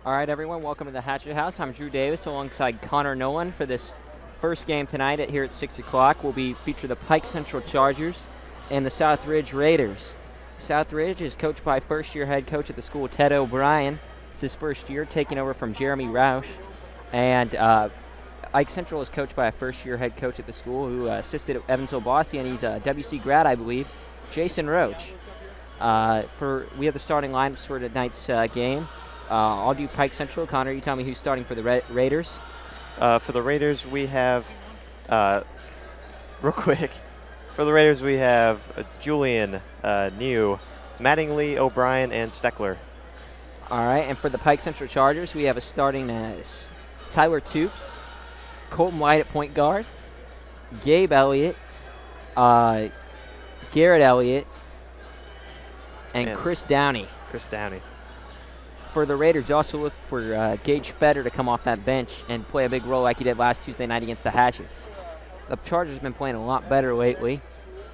All right, everyone, welcome to the Hatchet House. I'm Drew Davis alongside Connor Nolan for this first game tonight here at 6 o'clock. We'll feature the Pike Central Chargers and the Southridge Raiders. Southridge is coached by first-year head coach at the school, Ted O'Brien. It's his first year, taking over from Jeremy Roush. And Pike Central is coached by a first-year head coach at the school who assisted at Evansville Bossy, and he's a WC grad, I believe, Jason Roach. We have the starting lineups for tonight's game. I'll do Pike Central. Connor, you tell me who's starting for the Raiders. For the Raiders, we have, real quick, for the Raiders we have Julian, New, Mattingly, O'Brien, and Steckler. All right, and for the Pike Central Chargers, we have a starting as Tyler Toops, Colton White at point guard, Gabe Elliott, Garrett Elliott, and Chris Downey. For the Raiders, also look for Gage Fetter to come off that bench and play a big role like he did last Tuesday night against the Hatchets. The Chargers have been playing a lot better lately,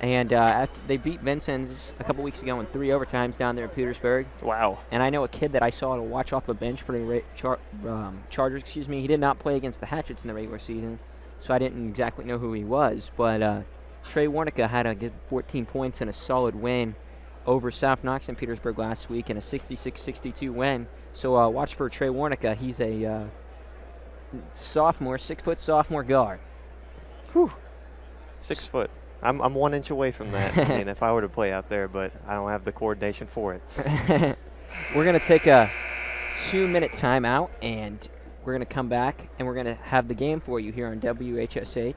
and after they beat Vincennes a couple weeks ago in 3 overtimes down there in Petersburg. Wow. And I know a kid that I saw to watch off the bench for the Chargers. He did not play against the Hatchets in the regular season, so I didn't exactly know who he was. But Trey Warnica had a good 14 points and a solid win over South Knox in Petersburg last week in a 66-62 win. So watch for Trey Warnica. He's a sophomore, 6-foot sophomore guard. Whew. 6 foot. I'm 1 inch away from that. I mean, if I were to play out there, but I don't have the coordination for it. We're going to take a 2-minute timeout, and we're going to come back, and we're going to have the game for you here on WHSH.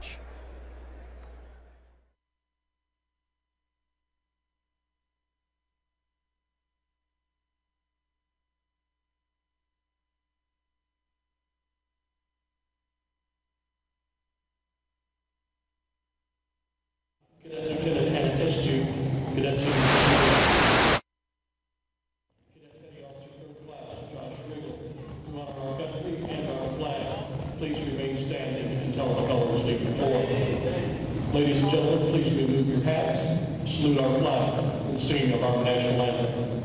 Ladies and gentlemen, please remove your hats, salute our flag, and sing of our national anthem.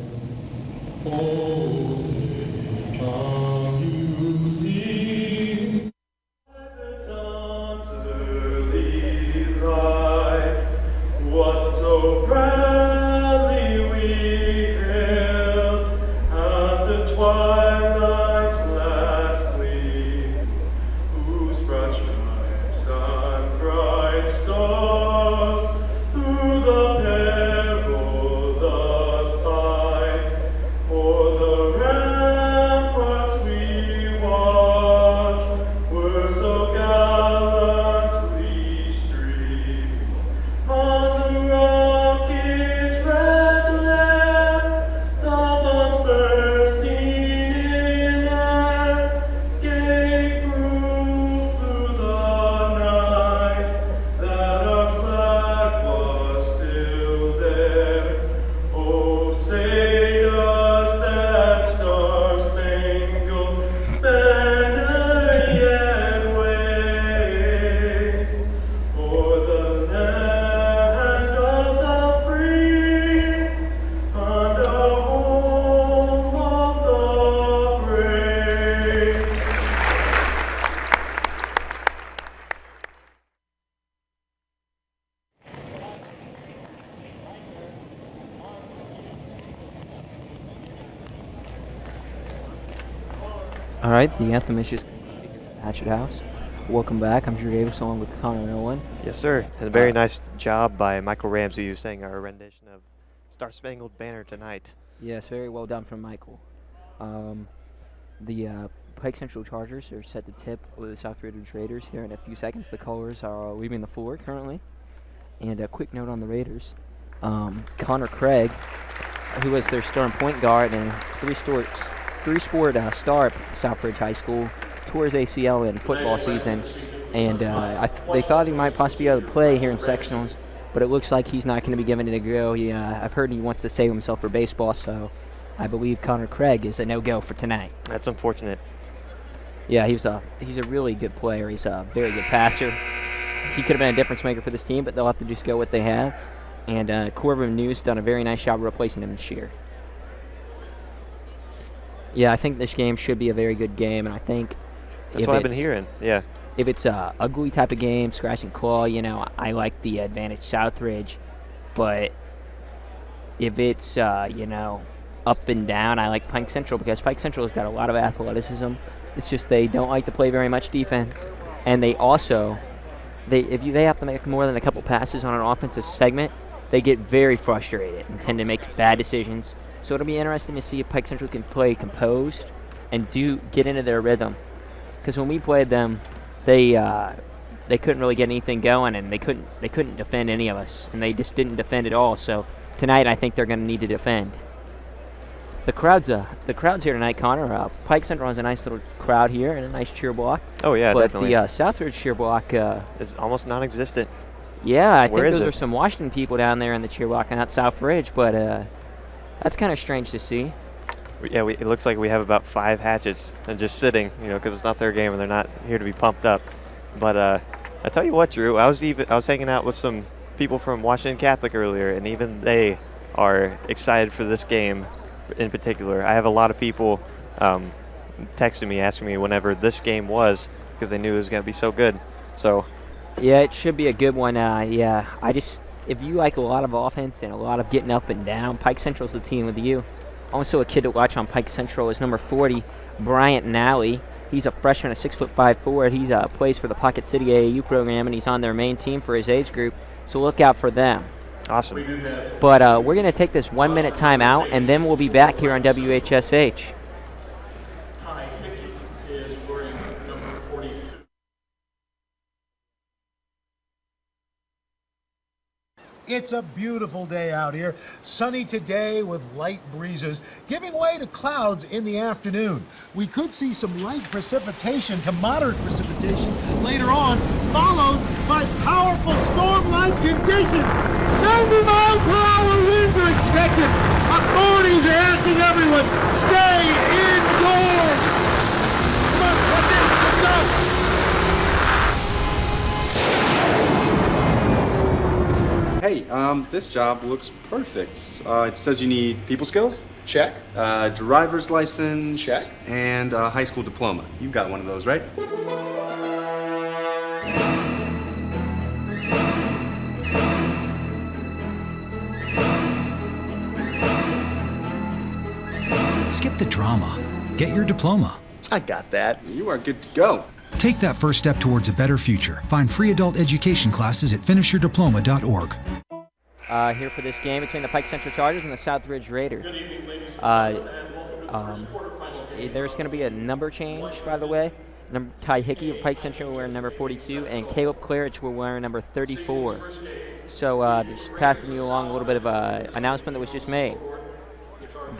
Oh, come you see. The dawn's early light, what so proudly we hailed at the twilight's last gleam, whose broad stripes and bright stars through the perilous fight, for the ramparts we watched were so gallantly streamed. On the rocket's red glare, the bombs bursting in air gave proof through the night that our flag was still there. Oh, say does that star-spangled banner yet wave o'er the land of the free and the home of the brave? All right, the anthem is just Hatchet House. Welcome back. I'm Drew Davis along with Connor Nolan. Yes, sir. And a very nice job by Michael Ramsey, who sang our rendition of Star Spangled Banner tonight. Yes, very well done from Michael. The Pike Central Chargers are set to tip with the Southridge Raiders here in a few seconds. The colors are leaving the floor currently. And a quick note on the Raiders. Connor Craig, who was their starting point guard and three-sport star at Southridge High School, tore his ACL in football season. And they thought he might possibly be able to play here in sectionals, but it looks like he's not going to be given it a go. I've heard he wants to save himself for baseball, so I believe Connor Craig is a no-go for tonight. That's unfortunate. Yeah, he's a really good player. He's a very good passer. He could have been a difference maker for this team, but they'll have to just go what they have. And Corbin News done a very nice job of replacing him this year. Yeah, I think this game should be a very good game, and I think That's what I've been hearing. Yeah. if it's a ugly type of game, scratch and claw, I like the advantage Southridge. But if it's, up and down, I like Pike Central because Pike Central has got a lot of athleticism. It's just they don't like to play very much defense. And they also, if they have to make more than a couple passes on an offensive segment, they get very frustrated and tend to make bad decisions. So it'll be interesting to see if Pike Central can play composed and get into their rhythm. Because when we played them, they couldn't really get anything going, and they couldn't defend any of us, and they just didn't defend at all. So tonight, I think they're going to need to defend. The crowd's here tonight, Connor. Pike Central has a nice little crowd here and a nice cheer block. Oh yeah, but definitely. But the Southridge cheer block is almost non-existent. Yeah, I think Where is those it? are some Washington people down there in the cheer block and not Southridge, but that's kind of strange to see. Yeah, it looks like we have about 5 hatches and just sitting, because it's not their game and they're not here to be pumped up. But I tell you what, Drew, I was hanging out with some people from Washington Catholic earlier, and even they are excited for this game in particular. I have a lot of people texting me, asking me whenever this game was, because they knew it was going to be so good. So yeah, it should be a good one. Yeah, if you like a lot of offense and a lot of getting up and down, Pike Central's the team with you. Also, a kid to watch on Pike Central is number 40, Bryant Nally. He's a freshman, a 6'5" forward. He plays for the Pocket City AAU program, and he's on their main team for his age group. So look out for them. Awesome. But we're going to take this 1-minute timeout, and then we'll be back here on WHSH. Ty Hickey is wearing number 42. It's a beautiful day out here. Sunny today with light breezes, giving way to clouds in the afternoon. We could see some light precipitation to moderate precipitation later on, followed by powerful storm-like conditions. 90 miles per hour winds are expected. Authorities are asking everyone, stay indoors. Come on, that's it. Let's go. Hey, this job looks perfect. It says you need people skills? Check. Driver's license? Check. And a high school diploma. You've got one of those, right? Skip the drama. Get your diploma. I got that. You are good to go. Take that first step towards a better future. Find free adult education classes at finishyourdiploma.org. Here for this game between the Pike Central Chargers and the Southridge Raiders. There's going to be a number change, by the way. Ty Hickey of Pike Central will wear number 42, and Caleb Claridge will wear number 34. So just passing you along a little bit of an announcement that was just made.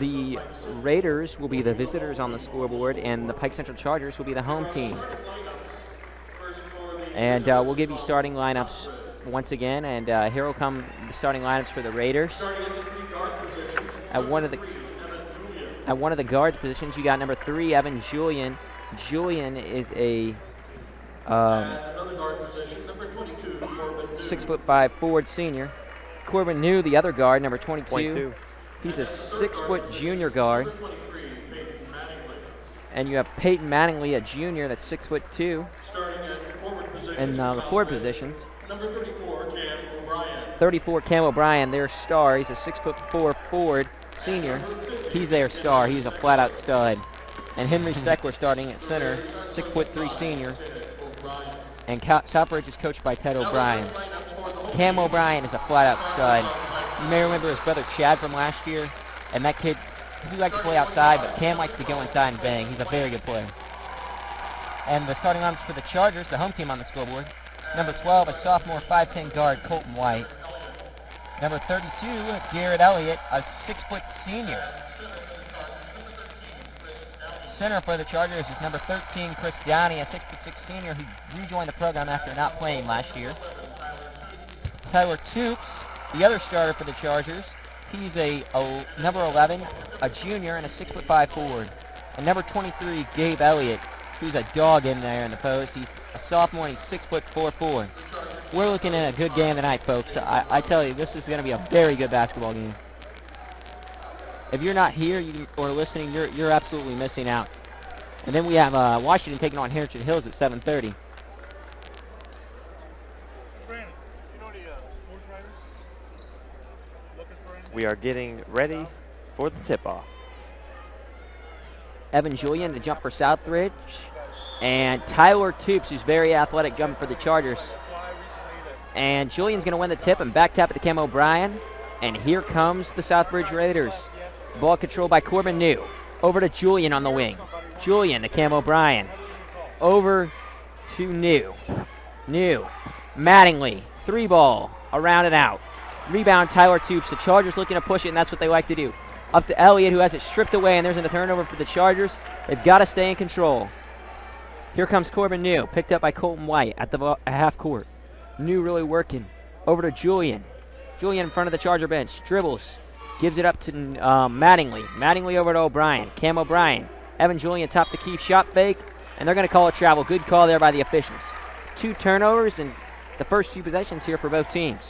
The Raiders will be the visitors on the scoreboard, and the Pike Central Chargers will be the home team. And we'll give you starting lineups once again, and here will come the starting lineups for the Raiders. At one of the guards positions, you got number 3, Evan Julian. Julian is a 6'5" forward senior. Corbin New, the other guard, number 22. He's a 6-foot junior guard. And you have Peyton Mattingly, a junior that's 6'2". And the forward positions. Number 34, Cam O'Brien. 34, Cam O'Brien, their star. He's a 6'4" forward senior. He's their star. He's a flat-out stud. And Henry Steckler starting at center, 6'3" senior. And Southridge is coached by Ted O'Brien. Cam O'Brien is a flat-out stud. You may remember his brother Chad from last year, and that kid, he likes to play outside, but Cam likes to go inside and bang. He's a very good player. And the starting lineups for the Chargers, the home team on the scoreboard. Number 12, a sophomore 5'10" guard, Colton White. Number 32, Garrett Elliott, a 6-foot senior. Center for the Chargers is number 13, Chris Downey, a 6'6" senior who rejoined the program after not playing last year. Tyler Toops, the other starter for the Chargers, he's a number 11, a junior, and a 6'5" forward. And number 23, Gabe Elliott, who's a dog in there in the post. He's a sophomore, and he's 6'4" forward. We're looking at a good game tonight, folks. I tell you, this is going to be a very good basketball game. If you're not here or listening, you're absolutely missing out. And then we have Washington taking on Heritage Hills at 7:30. Brandon, you know any sports writers looking for anything? We are getting ready for the tip-off. Evan Julian to jump for Southridge. And Tyler Toops, who's very athletic, jumping for the Chargers. And Julian's going to win the tip and back tap it to Cam O'Brien. And here comes the Southridge Raiders. Ball controlled by Corbin New. Over to Julian on the wing. Julian to Cam O'Brien. Over to New. New. Mattingly. 3-ball. Around and out. Rebound, Tyler Toops. The Chargers looking to push it, and that's what they like to do. Up to Elliott, who has it stripped away, and there's a turnover for the Chargers. They've got to stay in control. Here comes Corbin New, picked up by Colton White at the half court. New really working. Over to Julian. Julian in front of the Charger bench. Dribbles. Gives it up to Mattingly. Mattingly over to O'Brien. Cam O'Brien. Evan Julian top the key. Shot fake. And they're going to call it travel. Good call there by the officials. 2 turnovers in the first 2 possessions here for both teams.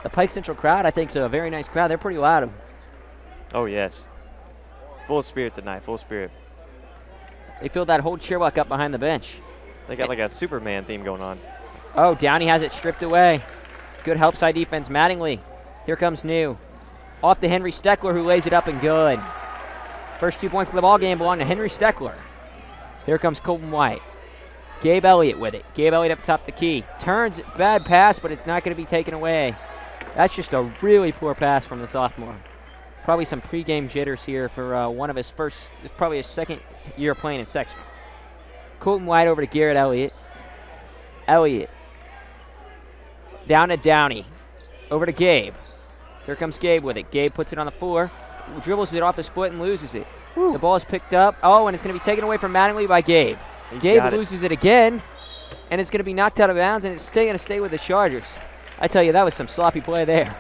The Pike Central crowd, I think, is a very nice crowd. They're pretty loud. Oh, yes. Full spirit tonight, full spirit. They feel that whole cheerwalk up behind the bench. They got like a Superman theme going on. Oh, Downey has it stripped away. Good help side defense, Mattingly. Here comes New. Off to Henry Steckler, who lays it up and good. First 2 points of the ball game belong to Henry Steckler. Here comes Colton White. Gabe Elliott with it. Gabe Elliott up top the key. Turns, bad pass, but it's not going to be taken away. That's just a really poor pass from the sophomore. Probably some pregame jitters here for one of his first, it's probably his second year playing in sectional. Colton White over to Garrett Elliott. Elliott. Down to Downey. Over to Gabe. Here comes Gabe with it. Gabe puts it on the floor. Dribbles it off his foot and loses it. Whew. The ball is picked up. Oh, and it's going to be taken away from Mattingly by Gabe. Gabe loses it again, and it's going to be knocked out of bounds, and it's going to stay with the Chargers. I tell you, that was some sloppy play there.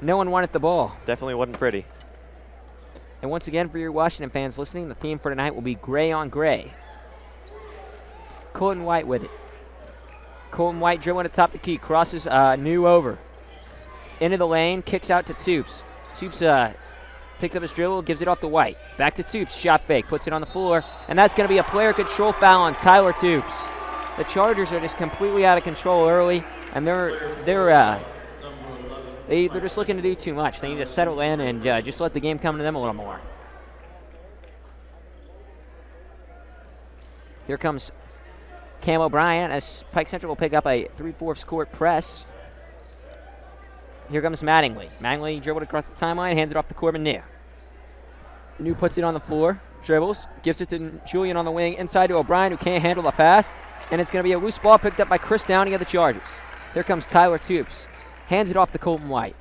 No one wanted the ball. Definitely wasn't pretty. And once again, for your Washington fans listening, the theme for tonight will be gray on gray. Colton White with it. Colton White dribbling atop the key. Crosses New over. Into the lane. Kicks out to Toops. Toops picks up his dribble. Gives it off to White. Back to Toops. Shot fake. Puts it on the floor. And that's going to be a player control foul on Tyler Toops. The Chargers are just completely out of control early. And they're just looking to do too much. They need to settle in and just let the game come to them a little more. Here comes Cam O'Brien as Pike Central will pick up a 3/4 court press. Here comes Mattingly. Mattingly dribbled across the timeline, hands it off to Corbin New. New puts it on the floor, dribbles, gives it to Julian on the wing, inside to O'Brien, who can't handle the pass, and it's going to be a loose ball picked up by Chris Downey of the Chargers. Here comes Tyler Toops. Hands it off to Colton White.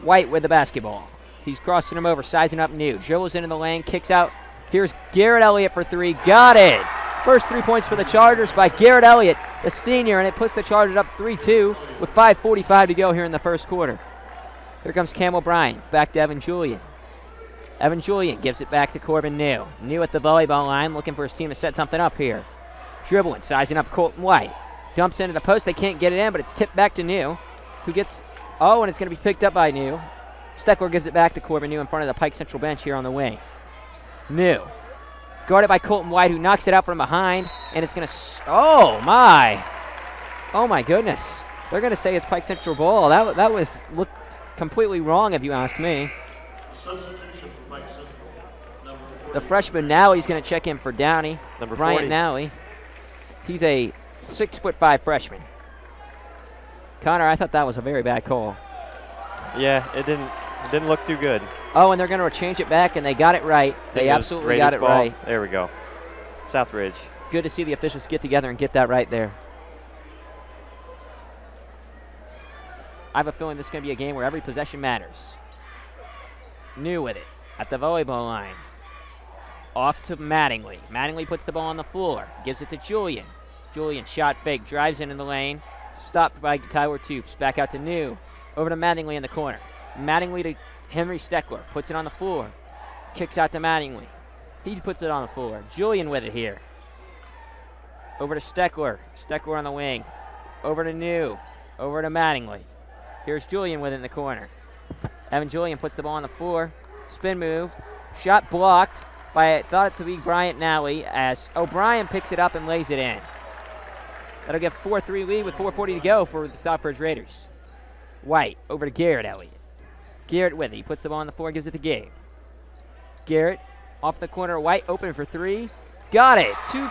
White with the basketball. He's crossing him over, sizing up New. Dribbles into the lane, kicks out. Here's Garrett Elliott for 3. Got it! First 3 points for the Chargers by Garrett Elliott, the senior, and it puts the Chargers up 3-2 with 5:45 to go here in the first quarter. Here comes Cam O'Brien, back to Evan Julian. Evan Julian gives it back to Corbin New. New at the volleyball line, looking for his team to set something up here. Dribbling, sizing up Colton White. Dumps into the post. They can't get it in, but it's tipped back to New, who gets, and it's going to be picked up by New. Steckler gives it back to Corbin New in front of the Pike Central bench here on the wing. New. Guarded by Colton White, who knocks it out from behind, and it's going to, oh my goodness. They're going to say it's Pike Central ball. That was looked completely wrong if you ask me. Substitution for Pike Central. The freshman Nally is going to check in for Downey. Number Bryant 40. Nally. He's a 6'5" freshman. Connor, I thought that was a very bad call. Yeah, it didn't look too good. Oh, and they're going to change it back, and they got it right. They absolutely got it right. There we go. Southridge. Good to see the officials get together and get that right there. I have a feeling this is going to be a game where every possession matters. New with it at the volleyball line. Off to Mattingly. Mattingly puts the ball on the floor. Gives it to Julian. Julian shot fake. Drives into the lane. Stopped by Tyler Toops. Back out to New. Over to Mattingly in the corner. Mattingly to Henry Steckler. Puts it on the floor. Kicks out to Mattingly. He puts it on the floor. Julian with it here. Over to Steckler. Steckler on the wing. Over to New. Over to Mattingly. Here's Julian with it in the corner. Evan Julian puts the ball on the floor. Spin move. Shot blocked by, thought it to be Bryant Nally, as O'Brien picks it up and lays it in. That'll give 4-3 lead with 4:40 to go for the Southridge Raiders. White over to Garrett Elliott. Garrett with it. He puts the ball on the floor, gives it to Gabe. Garrett off the corner. White open for three. Got it. Two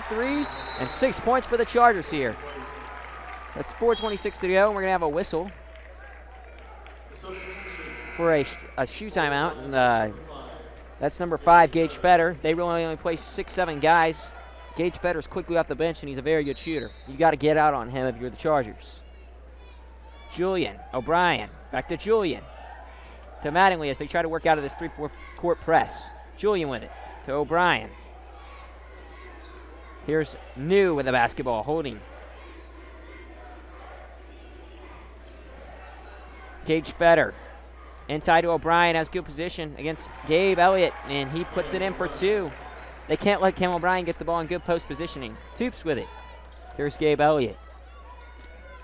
threes and 6 points for the Chargers here. That's 4:26 to go, and we're going to have a whistle for a shoe timeout. And that's number 5, Gage Fetter. They really only play 6-7 guys. Gage Fetter's quickly off the bench, and he's a very good shooter. You got to get out on him if you're the Chargers. Julian, O'Brien, back to Julian. To Mattingly as they try to work out of this 3-4 court press. Julian with it to O'Brien. Here's New with the basketball, holding. Gage Fetter inside to O'Brien, has good position against Gabe Elliott, and he puts it in for 2. They can't let Cam O'Brien get the ball in good post positioning. Toops with it. Here's Gabe Elliott.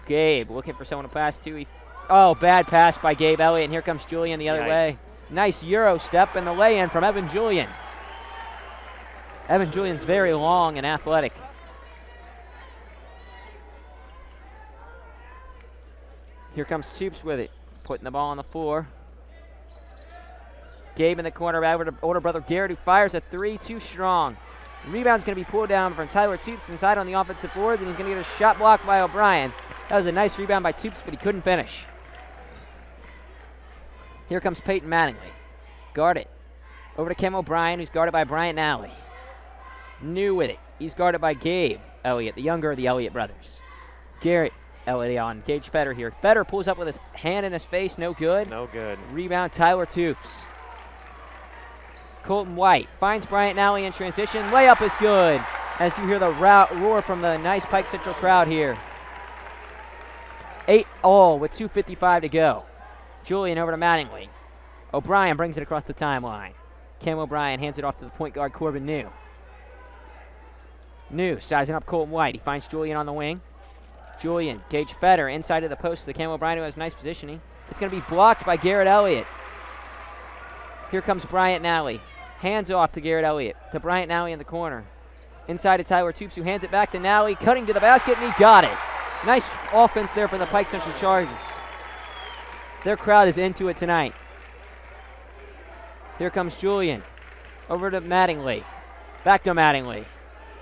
Gabe looking for someone to pass to. Oh, bad pass by Gabe Elliott, and here comes Julian the other way. Nice Euro step and the lay-in from Evan Julian. Evan Julian's very long and athletic. Here comes Toops with it, putting the ball on the floor. Gabe in the corner, over to older brother Garrett, who fires a 3, too strong. Rebound's going to be pulled down from Tyler Toops inside on the offensive boards, and he's going to get a shot blocked by O'Brien. That was a nice rebound by Toops, but he couldn't finish. Here comes Peyton Mattingly. Guard it. Over to Cam O'Brien, who's guarded by Bryant Nally. New with it. He's guarded by Gabe Elliott, the younger of the Elliott brothers. Garrett Elliott on Gage Fetter here. Fetter pulls up with his hand in his face. No good. No good. Rebound, Tyler Toops. Colton White finds Bryant Nally in transition. Layup is good, as you hear the roar from the nice Pike Central crowd here. 8-all with 2:55 to go. Julian over to Mattingly. O'Brien brings it across the timeline. Cam O'Brien hands it off to the point guard, Corbin New. New sizing up Colton White. He finds Julian on the wing. Julian, Gage Fetter inside of the post to the Cam O'Brien, who has nice positioning. It's going to be blocked by Garrett Elliott. Here comes Bryant Nally. Hands off to Garrett Elliott. To Bryant Nally in the corner. Inside to Tyler Toops, who hands it back to Nally. Cutting to the basket, and he got it. Nice offense there for the Pike Central Chargers. Their crowd is into it tonight. Here comes Julian. Over to Mattingly. Back to Mattingly.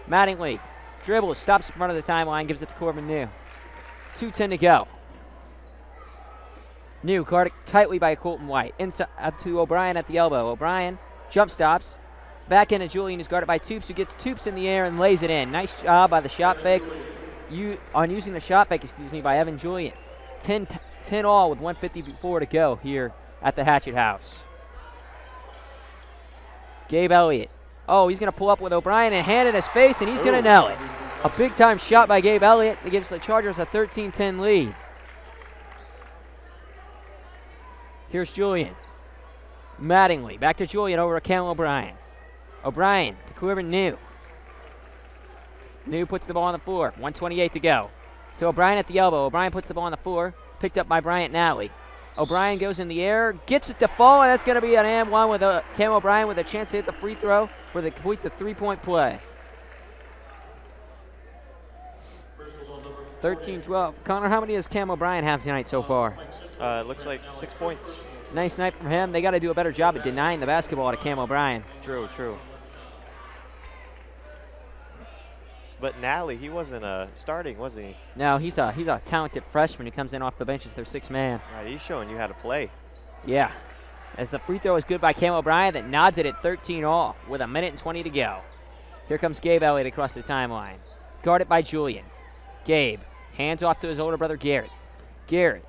Mattingly dribbles, stops in front of the timeline, gives it to Corbin New. 2:10 to go. New guarded tightly by Colton White. Inside to O'Brien at the elbow. O'Brien jump stops. Back into Julian, who's guarded by Toops, who gets Toops in the air and lays it in. Nice job by the shot fake. Using the shot fake, by Evan Julian. 10-all with 1:54 to go here at the Hatchet House. Gabe Elliott. Oh, he's going to pull up with O'Brien and hand in his face, and he's going to nail it. A big-time shot by Gabe Elliott that gives the Chargers a 13-10 lead. Here's Julian. Mattingly. Back to Julian over to Cam O'Brien. O'Brien to Corbin New. New puts the ball on the floor. 1:28 to go. To O'Brien at the elbow. O'Brien puts the ball on the floor. Picked up by Bryant Nally. O'Brien goes in the air, gets it to fall, and that's going to be an and one with Cam O'Brien with a chance to hit the free throw for the complete the 3-point play. 13-12. Connor, how many does Cam O'Brien have tonight so far? It looks like 6 points. Nice night from him. They got to do a better job at denying the basketball to Cam O'Brien. True. But Nally, he wasn't starting, was he? No, he's a talented freshman who comes in off the bench as their sixth man. Right, he's showing you how to play. Yeah. As the free throw is good by Cam O'Brien that nods it at 13-all with 1:20 to go. Here comes Gabe Elliott across the timeline. Guarded by Julian. Gabe hands off to his older brother Garrett. Garrett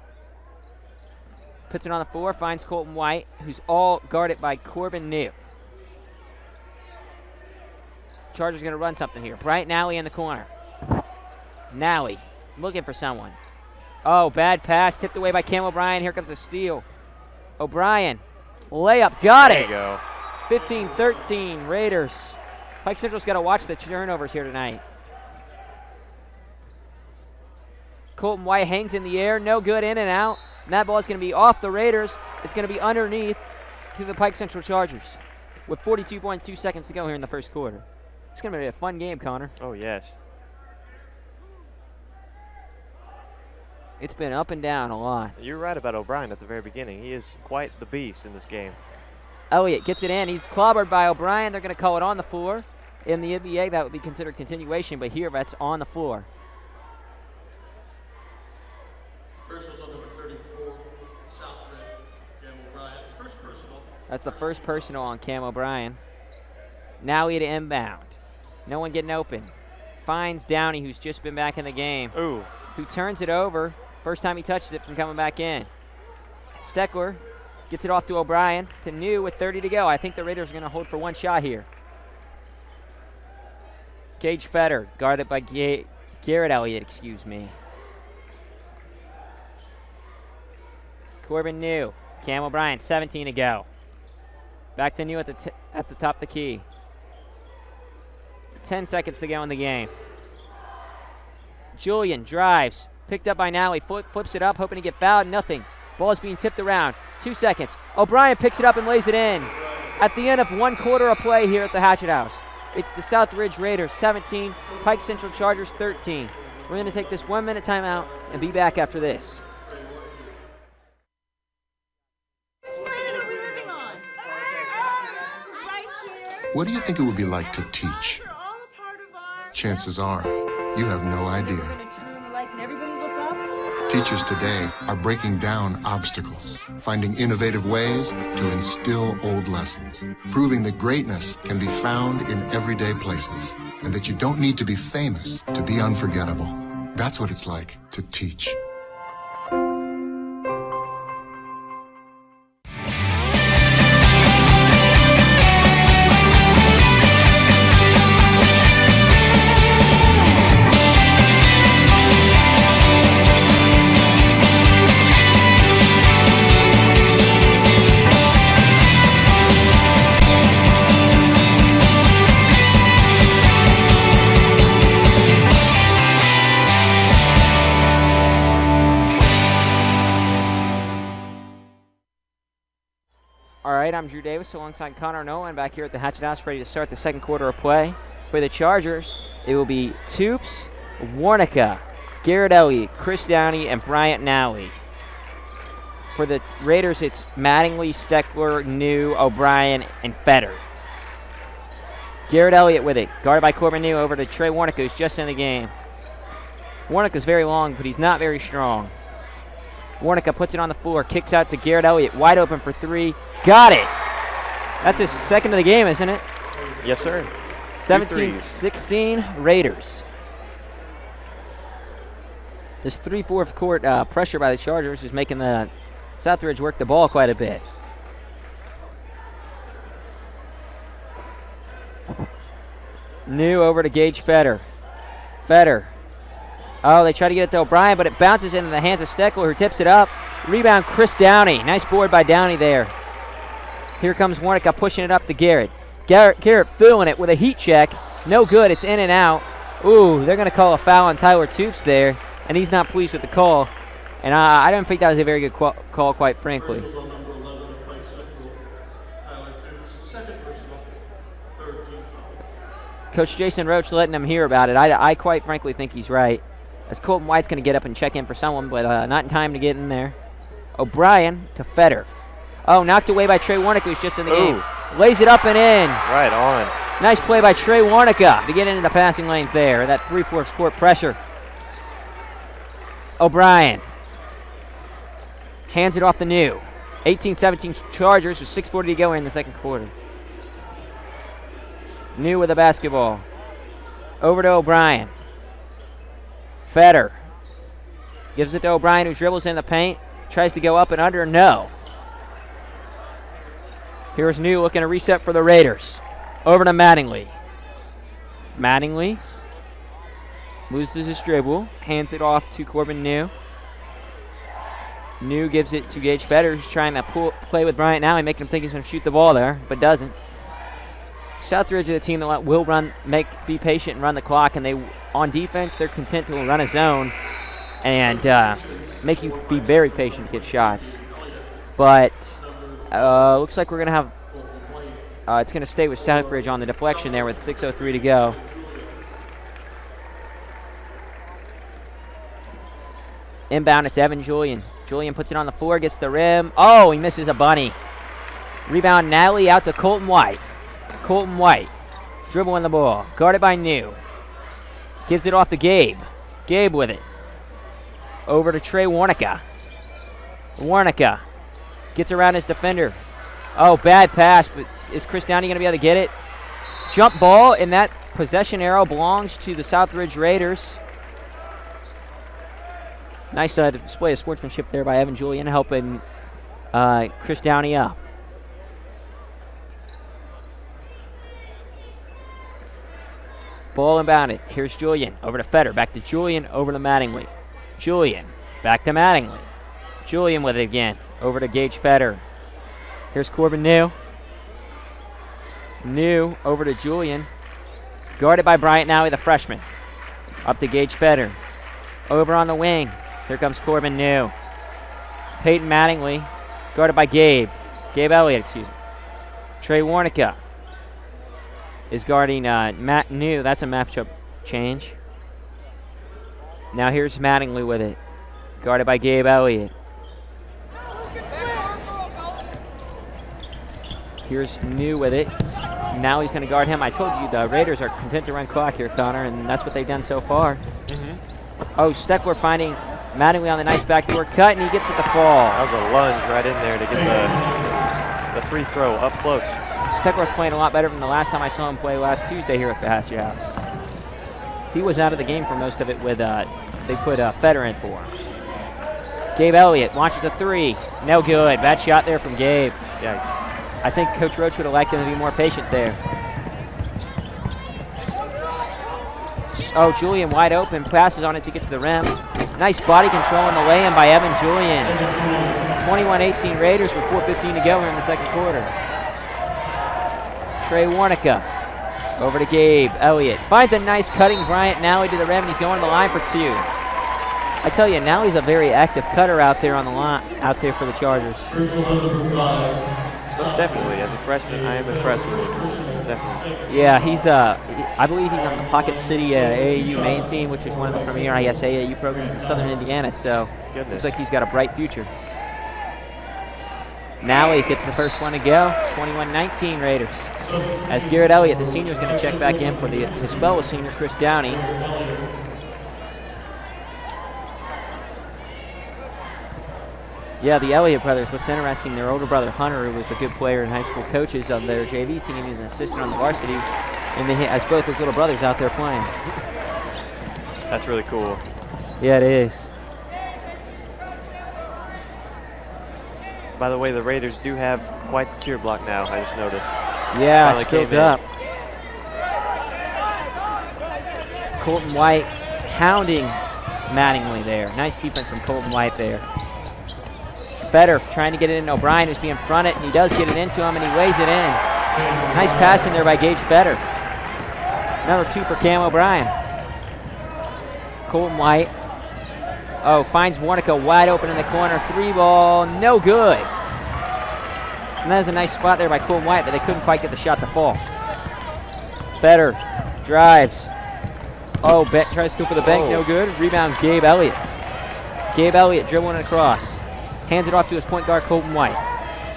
puts it on the floor, finds Colton White, who's all guarded by Corbin New. Chargers going to run something here. Bryant Nally in the corner. Nally looking for someone. Oh, bad pass. Tipped away by Cam O'Brien. Here comes a steal. O'Brien. Layup. Got it. There you go. 15-13 Raiders. Pike Central's got to watch the turnovers here tonight. Colton White hangs in the air. No good, in and out. And that ball is going to be off the Raiders. It's going to be underneath to the Pike Central Chargers with 42.2 seconds to go here in the first quarter. It's going to be a fun game, Connor. Oh, yes. It's been up and down a lot. You're right about O'Brien at the very beginning. He is quite the beast in this game. Elliott gets it in. He's clobbered by O'Brien. They're going to call it on the floor. In the NBA, that would be considered continuation, but here that's on the floor. Personals on number 34, Southridge, Cam O'Brien. First personal. That's the first personal on Cam O'Brien. Now he to inbound. No one getting open. Finds Downey, who's just been back in the game. Ooh. Who turns it over. First time he touches it from coming back in. Steckler gets it off to O'Brien. To New with 30 to go. I think the Raiders are going to hold for one shot here. Gage Fetter, guarded by Garrett Elliott, excuse me. Corbin New. Cam O'Brien, 17 to go. Back to New at the top of the key. 10 seconds to go in the game. Julian drives. Picked up by Nally. Flips it up, hoping to get fouled. Nothing. Ball is being tipped around. 2 seconds. O'Brien picks it up and lays it in. At the end of 1 quarter of play here at the Hatchet House. It's the Southridge Raiders 17, Pike Central Chargers 13. We're going to take this 1 minute timeout and be back after this. Which planet are we living on? It's right here. What do you think it would be like to teach? They're all a part of our... Chances are, you have no idea. We're going to turn on the lights and everybody look up. Teachers today are breaking down obstacles, finding innovative ways to instill old lessons, proving that greatness can be found in everyday places, and that you don't need to be famous to be unforgettable. That's what it's like to teach. I'm Drew Davis alongside Connor Nolan back here at the Hatchet House, ready to start the second quarter of play. For the Chargers, it will be Toops, Warnica, Garrett Elliott, Chris Downey, and Bryant Nally. For the Raiders, it's Mattingly, Steckler, New, O'Brien, and Fetter. Garrett Elliott with it, guarded by Corbin New, over to Trey Warnica, who's just in the game. Warnica's very long, but he's not very strong. Warnica puts it on the floor, kicks out to Garrett Elliott, wide open for 3. Got it! That's his second of the game, isn't it? Yes, sir. 17-16 Raiders. This 3/4 court pressure by the Chargers is making the Southridge work the ball quite a bit. New over to Gage Fetter. Fetter. Oh, they try to get it to O'Brien, but it bounces into the hands of Steckler, who tips it up. Rebound, Chris Downey. Nice board by Downey there. Here comes Warnica pushing it up to Garrett. Garrett filling it with a heat check. No good. It's in and out. Ooh, they're going to call a foul on Tyler Toops there, and he's not pleased with the call. And I don't think that was a very good call, quite frankly. Personal number 11, Pike Central, Tyler Toops. Second personal, 13. Coach Jason Roach letting him hear about it. I quite frankly think he's right. As Colton White's going to get up and check in for someone, but not in time to get in there. O'Brien to Fetter. Oh, knocked away by Trey Warnica, who's just in the game. Lays it up and in. Right on. Nice play by Trey Warnica to get into the passing lanes there. That 3/4 court pressure. O'Brien hands it off the New. 18-17 Chargers with 6:40 to go in the second quarter. New with the basketball. Over to O'Brien. Fetter gives it to O'Brien, who dribbles in the paint. Tries to go up and under. No. Here's New looking to reset for the Raiders. Over to Mattingly. Mattingly loses his dribble. Hands it off to Corbin New. New gives it to Gage Fetter, who's trying to play with Bryant now and make him think he's going to shoot the ball there, but doesn't. Southridge is a team that will be patient and run the clock, and on defense, they're content to run a zone and make you be very patient to get shots. But looks like we're going to have, it's going to stay with Southridge on the deflection there with 6:03 to go. Inbound, it's Evan Julian. Julian puts it on the floor, gets the rim. Oh, he misses a bunny. Rebound, Natalie out to Colton White. Colton White dribbling the ball, guarded by New. Gives it off to Gabe. Gabe with it. Over to Trey Warnica. Warnica gets around his defender. Oh, bad pass, but is Chris Downey going to be able to get it? Jump ball, and that possession arrow belongs to the Southridge Raiders. Nice display of sportsmanship there by Evan Julian, helping Chris Downey up. Ball inbounded. Here's Julian. Over to Fetter. Back to Julian. Over to Mattingly. Julian. Back to Mattingly. Julian with it again. Over to Gage Fetter. Here's Corbin New. New over to Julian. Guarded by Bryant Nowie, the freshman. Up to Gage Fetter. Over on the wing. Here comes Corbin New. Peyton Mattingly. Guarded by Gabe. Gabe Elliott, excuse me. Trey Warnica is guarding Matt New. That's a matchup change. Now here's Mattingly with it. Guarded by Gabe Elliott. Here's New with it. Now he's going to guard him. I told you the Raiders are content to run clock here, Connor, and that's what they've done so far. Oh, Steckler finding Mattingly on the nice backdoor cut, and he gets it to fall. That was a lunge right in there to get the free throw up close. Steckler's playing a lot better than the last time I saw him play last Tuesday here at the Hatchet House. He was out of the game for most of it with, they put Fetter in for him. Gabe Elliott launches a three. No good. Bad shot there from Gabe. Yikes. I think Coach Roach would have liked him to be more patient there. Oh, Julian wide open. Passes on it to get to the rim. Nice body control in the lay-in by Evan Julian. 21-18 Raiders with 4:15 to go here in the second quarter. Trey Warnica over to Gabe Elliott. Finds a nice cutting Bryant Nowie to the rim, and he's going to the line for two. I tell you, Nowie's a very active cutter out there on the line, out there for the Chargers. Most definitely, as a freshman, I am impressed with him. Definitely. Yeah, he's I believe he's on the Pocket City AAU main team, which is one of the premier IHSAA programs in Southern Indiana. So looks like he's got a bright future. Nowie gets the first one to go. 21-19 Raiders. As Garrett Elliott, the senior, is going to check back in for his fellow senior, Chris Downey. Yeah, the Elliott brothers, what's interesting, their older brother Hunter, who was a good player and high school coaches on their JV team, he's an assistant on the varsity, and they has both his little brothers out there playing. That's really cool. Yeah, it is. By the way, the Raiders do have quite the cheer block now, I just noticed. Yeah, finally it's built came in. up. Colton White hounding Mattingly there. Nice defense from Colton White there. Fetter trying to get it in O'Brien, who's being fronted, and he does get it into him, and he lays it in. Nice passing there by Gage Fetter. Number 2 for Cam O'Brien. Colton White. Oh, finds Warnica wide open in the corner. 3 ball, no good. And that was a nice spot there by Colton White, but they couldn't quite get the shot to fall. Fetter drives. Oh, tries to go for the bank, no good. Rebound, Gabe Elliott. Gabe Elliott dribbling it across. Hands it off to his point guard, Colton White.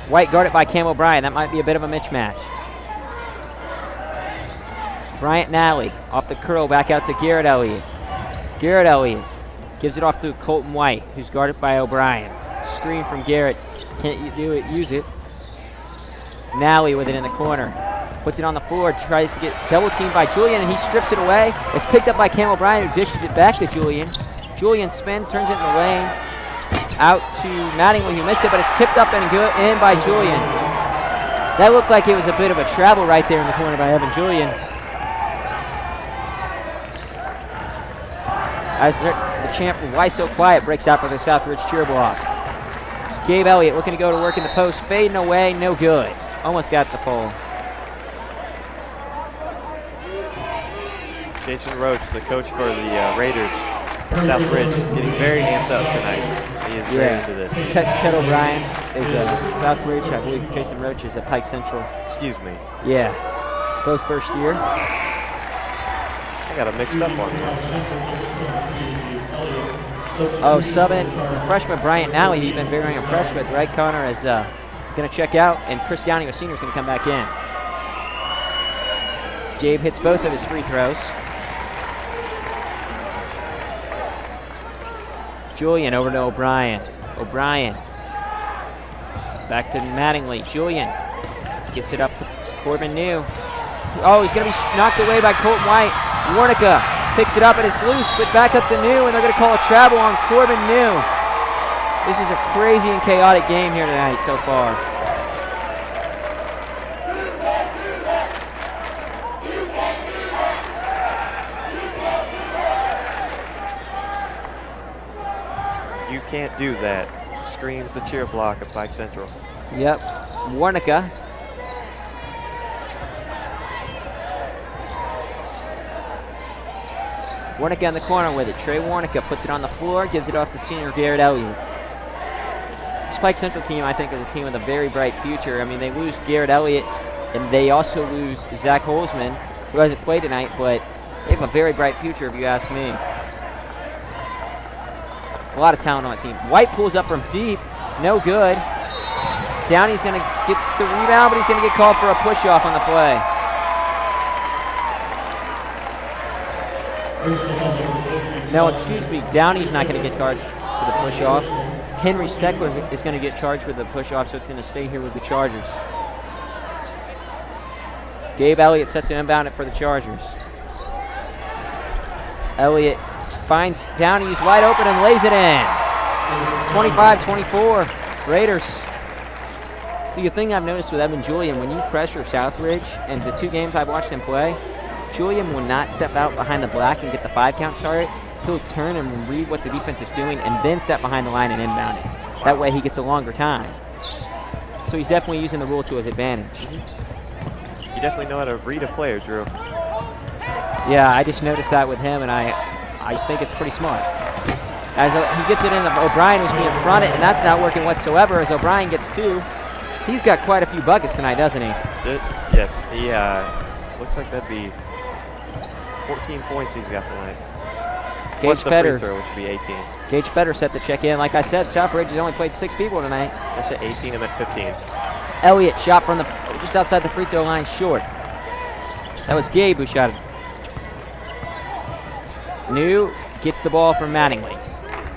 White guarded by Cam O'Brien. That might be a bit of a mismatch. Bryant Nally off the curl, back out to Garrett Elliott. Garrett Elliott gives it off to Colton White, who's guarded by O'Brien. Screen from Garrett. Can't use it. Nally with it in the corner. Puts it on the floor, tries to get double teamed by Julian, and he strips it away. It's picked up by Cam O'Brien, who dishes it back to Julian. Julian spins, turns it in the lane. Out to Mattingly, who missed it, but it's tipped up and good in by Julian. That looked like it was a bit of a travel right there in the corner by Evan Julian. As the champ from Why So Quiet breaks out for the Southridge cheer block. Gabe Elliott looking to go to work in the post, fading away, no good. Almost got the pole. Jason Roach, the coach for the Raiders, Southridge getting very amped up tonight. He is very into this. Ted O'Brien is Southridge. I believe Jason Roach is at Pike Central. Excuse me. Yeah, both first year. I got it mixed up on me. Oh, subbing freshman Bryant Nally, you've been very impressed with, right, Connor, is going to check out, and Chris Downey, a senior, is going to come back in. As Gabe hits both of his free throws. Julian over to O'Brien. O'Brien back to Mattingly. Julian gets it up to Corbin New. Oh, he's going to be knocked away by Colton White. Warnica picks it up and it's loose, but back up to New, and they're going to call a travel on Corbin New. This is a crazy and chaotic game here tonight so far. You can't do that. Screams the cheer block of Pike Central. Yep. Warnica. Warnica in the corner with it. Trey Warnica puts it on the floor, gives it off to senior Garrett Elliott. This Pike Central team, I think, is a team with a very bright future. I mean, they lose Garrett Elliott, and they also lose Zach Holzman, who hasn't played tonight, but they have a very bright future, if you ask me. A lot of talent on the team. White pulls up from deep. No good. Downey's going to get the rebound, but he's going to get called for a push-off on the play. No, excuse me. Downey's not going to get charged for the push-off. Henry Steckler is going to get charged with the push-off, so it's going to stay here with the Chargers. Gabe Elliott sets to inbound it for the Chargers. Elliott finds Downey, he's wide open and lays it in. 25-24, Raiders. See, the thing I've noticed with Evan Julian, when you pressure Southridge, and the two games I've watched him play, Julian will not step out behind the black and get the 5-count start. He'll turn and read what the defense is doing and then step behind the line and inbound it. That way he gets a longer time. So he's definitely using the rule to his advantage. You definitely know how to read a player, Drew. Yeah, I just noticed that with him, and I think it's pretty smart. As he gets it in, O'Brien who's being fronted, and that's not working whatsoever as O'Brien gets two. He's got quite a few buckets tonight, doesn't he? Yes, he looks like that'd be 14 points he's got tonight. Gage Fetter, free throw, which would be 18. Gage Fetter set the check in. Like I said, Southridge has only played 6 people tonight. I said 18, I meant 15. Elliott shot from just outside the free throw line short. That was Gabe who shot it. New gets the ball from Mattingly.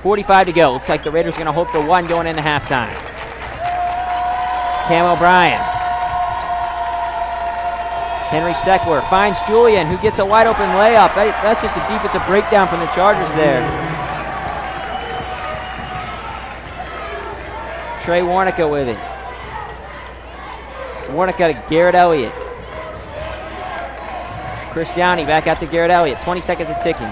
45 to go. Looks like the Raiders are going to hope for one going into halftime. Cam O'Brien. Henry Steckler finds Julian, who gets a wide open layup. That's just a defensive breakdown from the Chargers there. Trey Warnica with it. Warnica to Garrett Elliott. Chris Downey back out to Garrett Elliott. 20 seconds of ticking.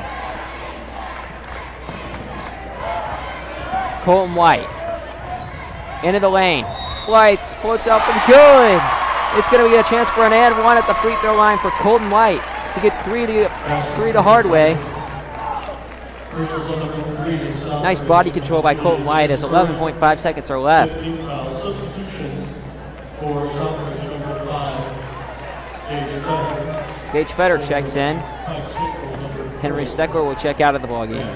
Colton White. Into the lane. White floats up and good. It's going to be a chance for an and one at the free throw line for Colton White to get three the hard way. Nice body control by Colton White as 11.5 seconds are left. Gage Fetter checks in. Henry Steckler will check out of the ballgame.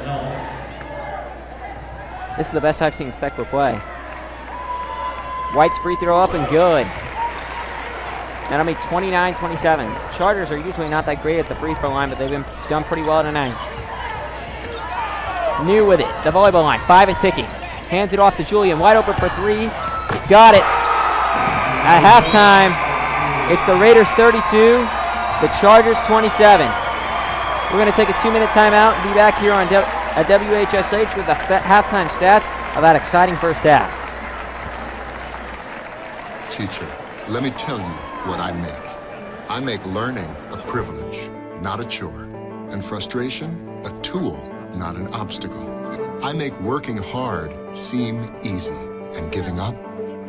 This is the best I've seen Steckler play. White's free throw up and good. That'll be 29-27. Chargers are usually not that great at the free throw line, but they've been done pretty well tonight. New with it, the volleyball line, 5 and ticking. Hands it off to Julian, wide open for 3. Got it. At halftime, it's the Raiders 32, the Chargers 27. We're going to take a 2-minute timeout and be back here on at WHSH with the halftime stats of that exciting first half. Teacher, let me tell you what I make. I make learning a privilege, not a chore, and frustration a tool, not an obstacle. I make working hard seem easy and giving up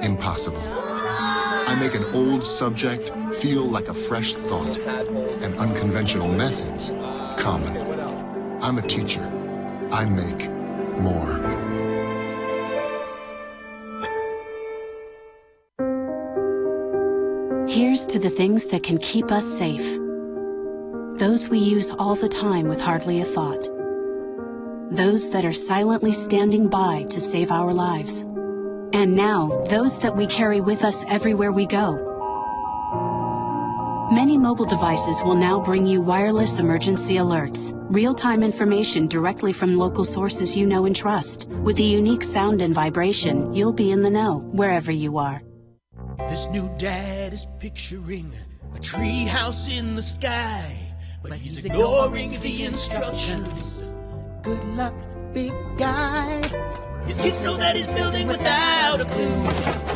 impossible. I make an old subject feel like a fresh thought and unconventional methods common. I'm a teacher, I make more. Here's to the things that can keep us safe. Those we use all the time with hardly a thought. Those that are silently standing by to save our lives. And now, those that we carry with us everywhere we go. Many mobile devices will now bring you wireless emergency alerts, real-time information directly from local sources you know and trust. With the unique sound and vibration, you'll be in the know, wherever you are. This new dad is picturing a tree house in the sky, but he's ignoring the instructions. Good luck, big guy. His kids know that he's building without a clue.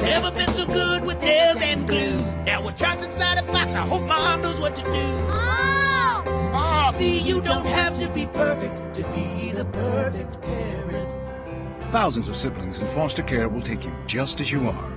Never been so good with nails and glue. Now we're trapped inside a box. I hope mom knows what to do. Oh! See, you don't have to be perfect to be the perfect parent. Thousands of siblings in foster care will take you just as you are.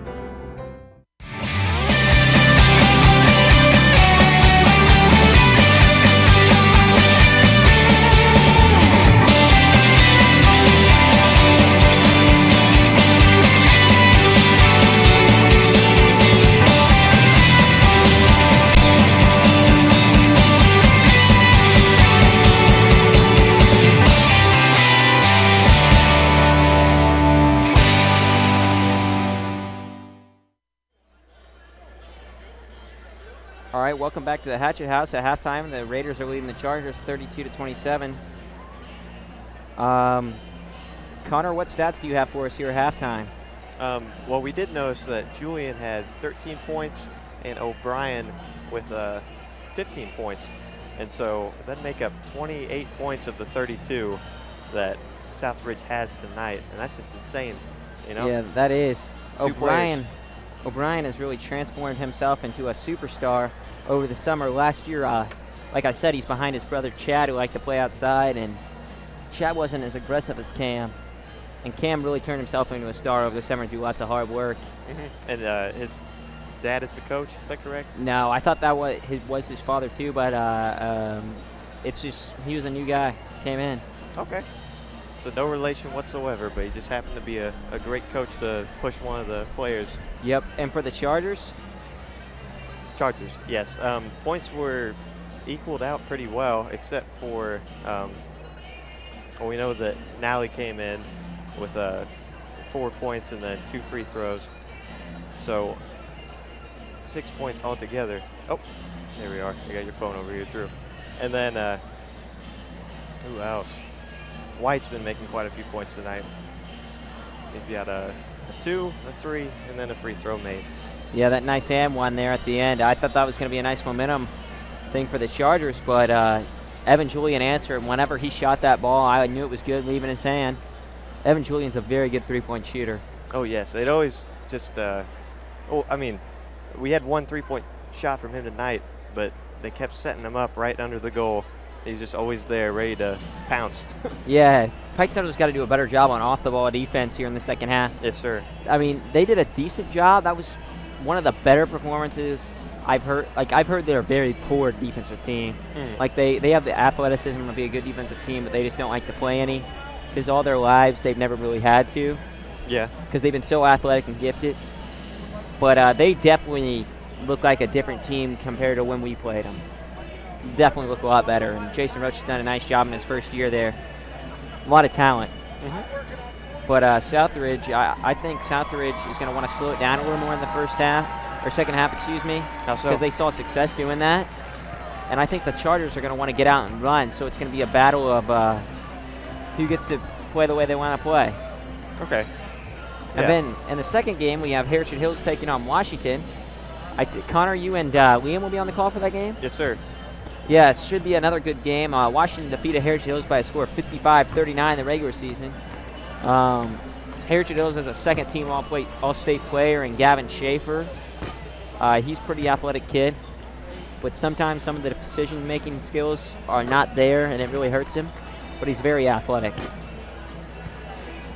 All right, welcome back to the Hatchet House. At halftime, the Raiders are leading the Chargers 32-27. Connor, what stats do you have for us here at halftime? Well, we did notice that Julian had 13 points and O'Brien with 15 points. And so that'd make up 28 points of the 32 that Southridge has tonight. And that's just insane, you know? Yeah, that is. Two players. O'Brien has really transformed himself into a superstar over the summer. Last year, like I said, he's behind his brother Chad, who liked to play outside, and Chad wasn't as aggressive as Cam. And Cam really turned himself into a star over the summer through lots of hard work. Mm-hmm. And his dad is the coach, is that correct? No, I thought that was his father too, but it's just he was a new guy, came in. Okay. So no relation whatsoever, but he just happened to be a great coach to push one of the players. Yep, and for the Chargers? Chargers, yes. Points were equaled out pretty well, except for, well, we know that Nally came in with 4 points and then 2 free throws. So 6 points altogether. Oh, there we are. I got your phone over here, Drew. And then, who else? White's been making quite a few points tonight. He's got a 2, a 3, and then a free throw made. Yeah, that nice and one there at the end. I thought that was going to be a nice momentum thing for the Chargers, but Evan Julian answered. Whenever he shot that ball, I knew it was good leaving his hand. Evan Julian's a very good three-point shooter. Oh, yes. They'd always just, we had one three-point shot from him tonight, but they kept setting him up right under the goal. He's just always there, ready to pounce. Yeah, Pike Central's got to do a better job on off-the-ball defense here in the second half. Yes, sir. I mean, they did a decent job. That was one of the better performances I've heard. Like, I've heard they're a very poor defensive team. Like, they have the athleticism to be a good defensive team, but they just don't like to play any. Because all their lives, they've never really had to. Yeah. Because they've been so athletic and gifted. But they definitely look like a different team compared to when we played them. Definitely look a lot better, and Jason Roach has done a nice job in his first year there. A lot of talent. But Southridge, I think Southridge is going to want to slow it down a little more in the first half, or second half, excuse me. How so? Because they saw success doing that. And I think the Chargers are going to want to get out and run, so it's going to be a battle of who gets to play the way they want to play. Okay. And then in the second game, we have Heritage Hills taking on Washington. Connor, you and Liam will be on the call for that game? Yes, sir. Yeah, it should be another good game. Washington defeated Heritage Hills by a score of 55-39 in the regular season. Heritage Hills has a second-team All-State player in Gavin Schaefer. He's a pretty athletic kid, but sometimes some of the decision-making skills are not there, and it really hurts him. But he's very athletic.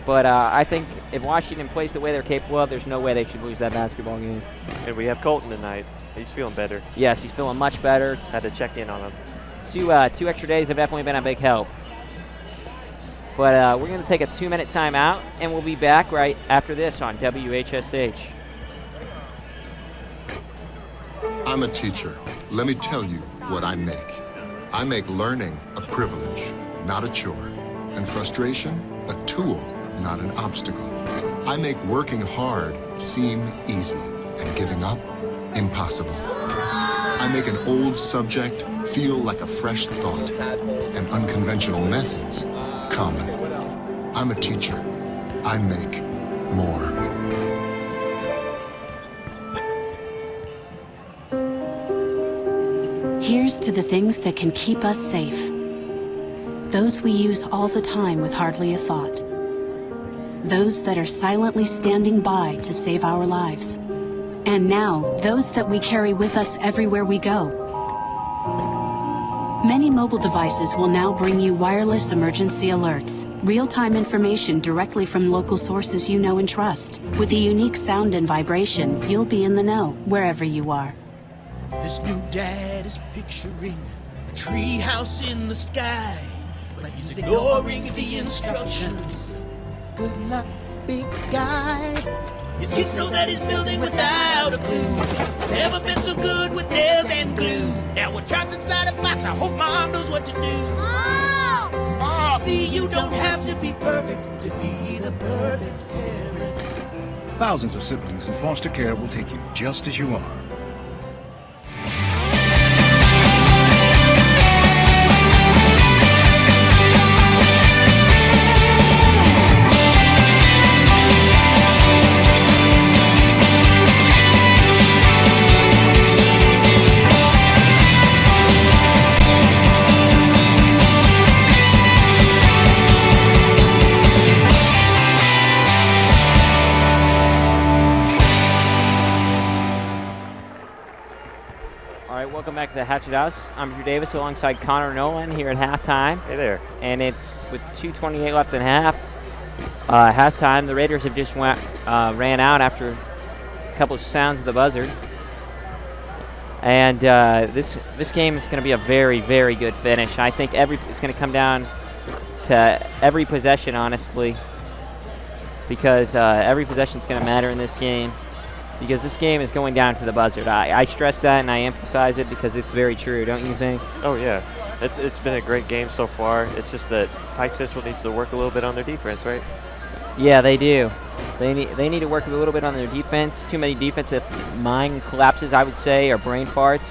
But I think if Washington plays the way they're capable of, there's no way they should lose that basketball game. And we have Colton tonight. He's feeling better. Yes, he's feeling much better. Had to check in on him. Two extra days have definitely been a big help. But we're going to take a 2-minute timeout, and we'll be back right after this on WHSH. I'm a teacher. Let me tell you what I make. I make learning a privilege, not a chore, and frustration a tool, not an obstacle. I make working hard seem easy and giving up impossible. I make an old subject feel like a fresh thought and unconventional methods common. I'm a teacher. I make more. Here's to the things that can keep us safe. Those we use all the time with hardly a thought. Those that are silently standing by to save our lives. And now, those that we carry with us everywhere we go. Many mobile devices will now bring you wireless emergency alerts, real-time information directly from local sources you know and trust. With the unique sound and vibration, you'll be in the know wherever you are. This new dad is picturing a tree house in the sky, but he's ignoring the instructions. Good luck, big guy. His kids know that he's building without a clue. Never been so good with nails and glue. Now we're trapped inside a box. I hope mom knows what to do. Mom! See, you don't have to be perfect to be the perfect parent. Thousands of siblings in foster care will take you just as you are. Welcome back to the Hatchet House. I'm Drew Davis alongside Connor Nolan here at halftime. Hey there. And it's with 2:28 left in halftime. The Raiders have just ran out after a couple of sounds of the buzzer. And this game is going to be a very, very good finish. I think it's going to come down to every possession, honestly, because every possession is going to matter in this game. Because this game is going down to the buzzer. I stress that and I emphasize it because it's very true, don't you think? Oh yeah, it's been a great game so far. It's just that Pike Central needs to work a little bit on their defense, right? Yeah, they do. They need to work a little bit on their defense. Too many defensive mind collapses, I would say, or brain farts.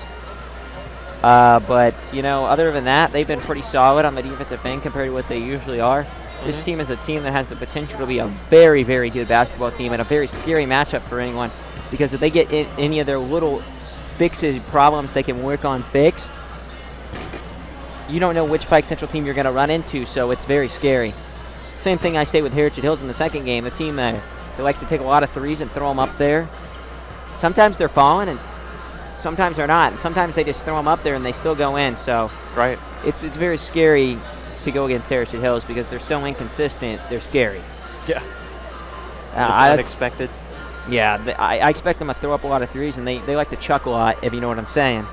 But you know, other than that, they've been pretty solid on the defensive end compared to what they usually are. This team is a team that has the potential to be a very, very good basketball team and a very scary matchup for anyone. Because if they get any of their little fixes, problems they can work on fixed, you don't know which Pike Central team you're going to run into, so it's very scary. Same thing I say with Heritage Hills in the second game, the team that likes to take a lot of threes and throw them up there. Sometimes they're falling, and sometimes they're not. And sometimes they just throw them up there and they still go in. So right, it's very scary to go against Heritage Hills because they're so inconsistent. They're scary. Yeah. Unexpected. Yeah, I expect them to throw up a lot of threes, and they like to chuck a lot, if you know what I'm saying.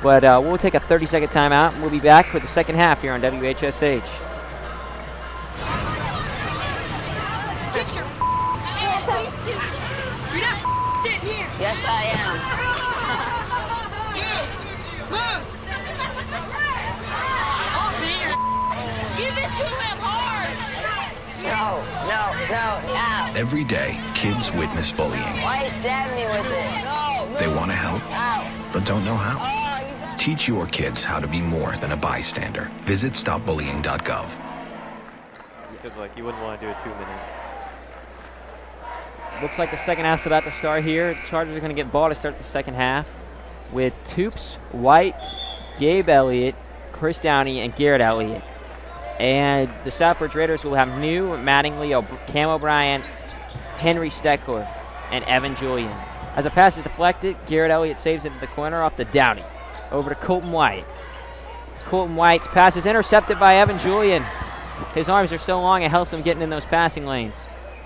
But we'll take a 30-second timeout, and we'll be back for the second half here on WHSH. Get your ass out. You're not in here. Yes, I am. Give it to him hard. No. Every day, kids witness bullying. Why you stab me with it? No. They want to help, but don't know how. Oh, Teach your kids how to be more than a bystander. Visit stopbullying.gov. Because you wouldn't want to do a 2-minute. Looks like the second half's about to start here. The Chargers are going to get ball to start the second half with Toops, White, Gabe Elliott, Chris Downey, and Garrett Elliott. And the Southridge Raiders will have New, Mattingly, Cam O'Brien, Henry Steckler, and Evan Julian. As a pass is deflected, Garrett Elliott saves it to the corner off the Downey. Over to Colton White. Colton White's pass is intercepted by Evan Julian. His arms are so long it helps him getting in those passing lanes.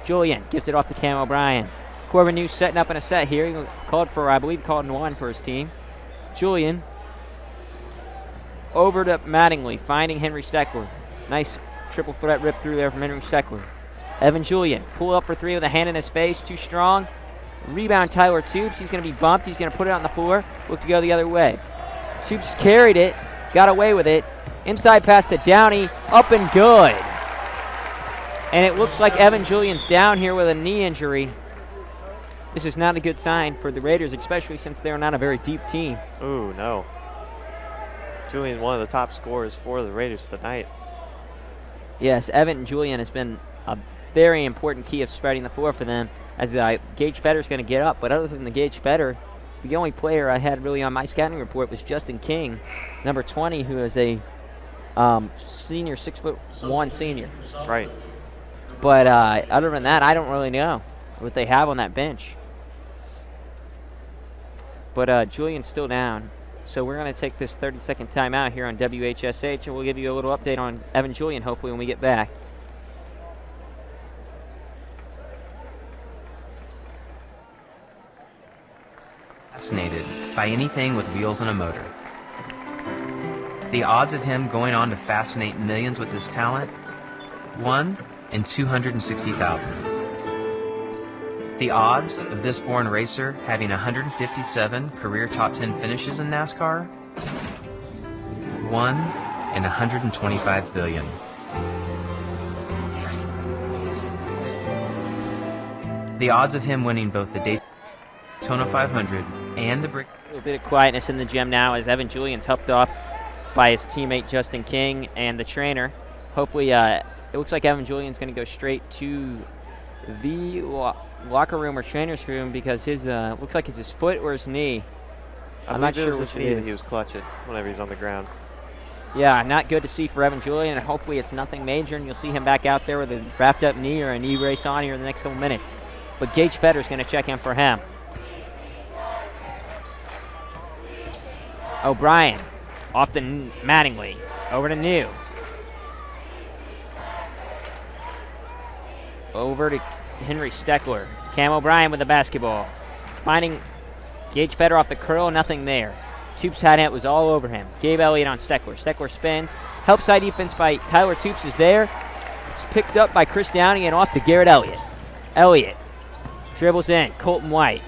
Julian gives it off to Cam O'Brien. Corbin New setting up in a set here. He called for, I believe, called in one for his team. Julian over to Mattingly, finding Henry Steckler. Nice triple threat rip through there from Henry Steckler. Evan Julian, pull up for three with a hand in his face, too strong. Rebound Tyler Tubes, he's going to be bumped, he's going to put it on the floor, look to go the other way. Tubes carried it, got away with it. Inside pass to Downey, up and good. And it looks like Evan Julian's down here with a knee injury. This is not a good sign for the Raiders, especially since they're not a very deep team. Ooh, no. Julian, one of the top scorers for the Raiders tonight. Yes, Evan Julian has been a very important key of spreading the floor for them, as Gage Fetter's going to get up. But other than the Gage Fetter, the only player I had really on my scouting report was Justin King, number 20, who is a senior, 6'1" senior. Right. But other than that, I don't really know what they have on that bench. But Julian's still down. So we're going to take this 30-second timeout here on WHSH, and we'll give you a little update on Evan Julian, hopefully, when we get back. Fascinated by anything with wheels and a motor. The odds of him going on to fascinate millions with his talent? 1 in 260,000. The odds of this born racer having 157 career top 10 finishes in NASCAR? 1 in 125 billion. The odds of him winning both the Daytona 500 and the Brick. A little bit of quietness in the gym now as Evan Julian's helped off by his teammate Justin King and the trainer. Hopefully, it looks like Evan Julian's going to go straight to the locker room or trainer's room because his looks like it's his foot or his knee. I'm not sure which knee that he was clutching whenever he's on the ground. Yeah, not good to see for Evan Julian, and hopefully it's nothing major, and you'll see him back out there with a wrapped up knee or a knee brace on here in the next couple minutes. But Gage Fetter's going to check in for him. O'Brien off to Mattingly, over to New. Over to Henry Steckler. Cam O'Brien with the basketball. Finding Gage Fetter off the curl, nothing there. Toops had it, was all over him. Gabe Elliott on Steckler. Steckler spins. Help side defense by Tyler Toops is there. It's picked up by Chris Downey and off to Garrett Elliott. Elliott dribbles in. Colton White.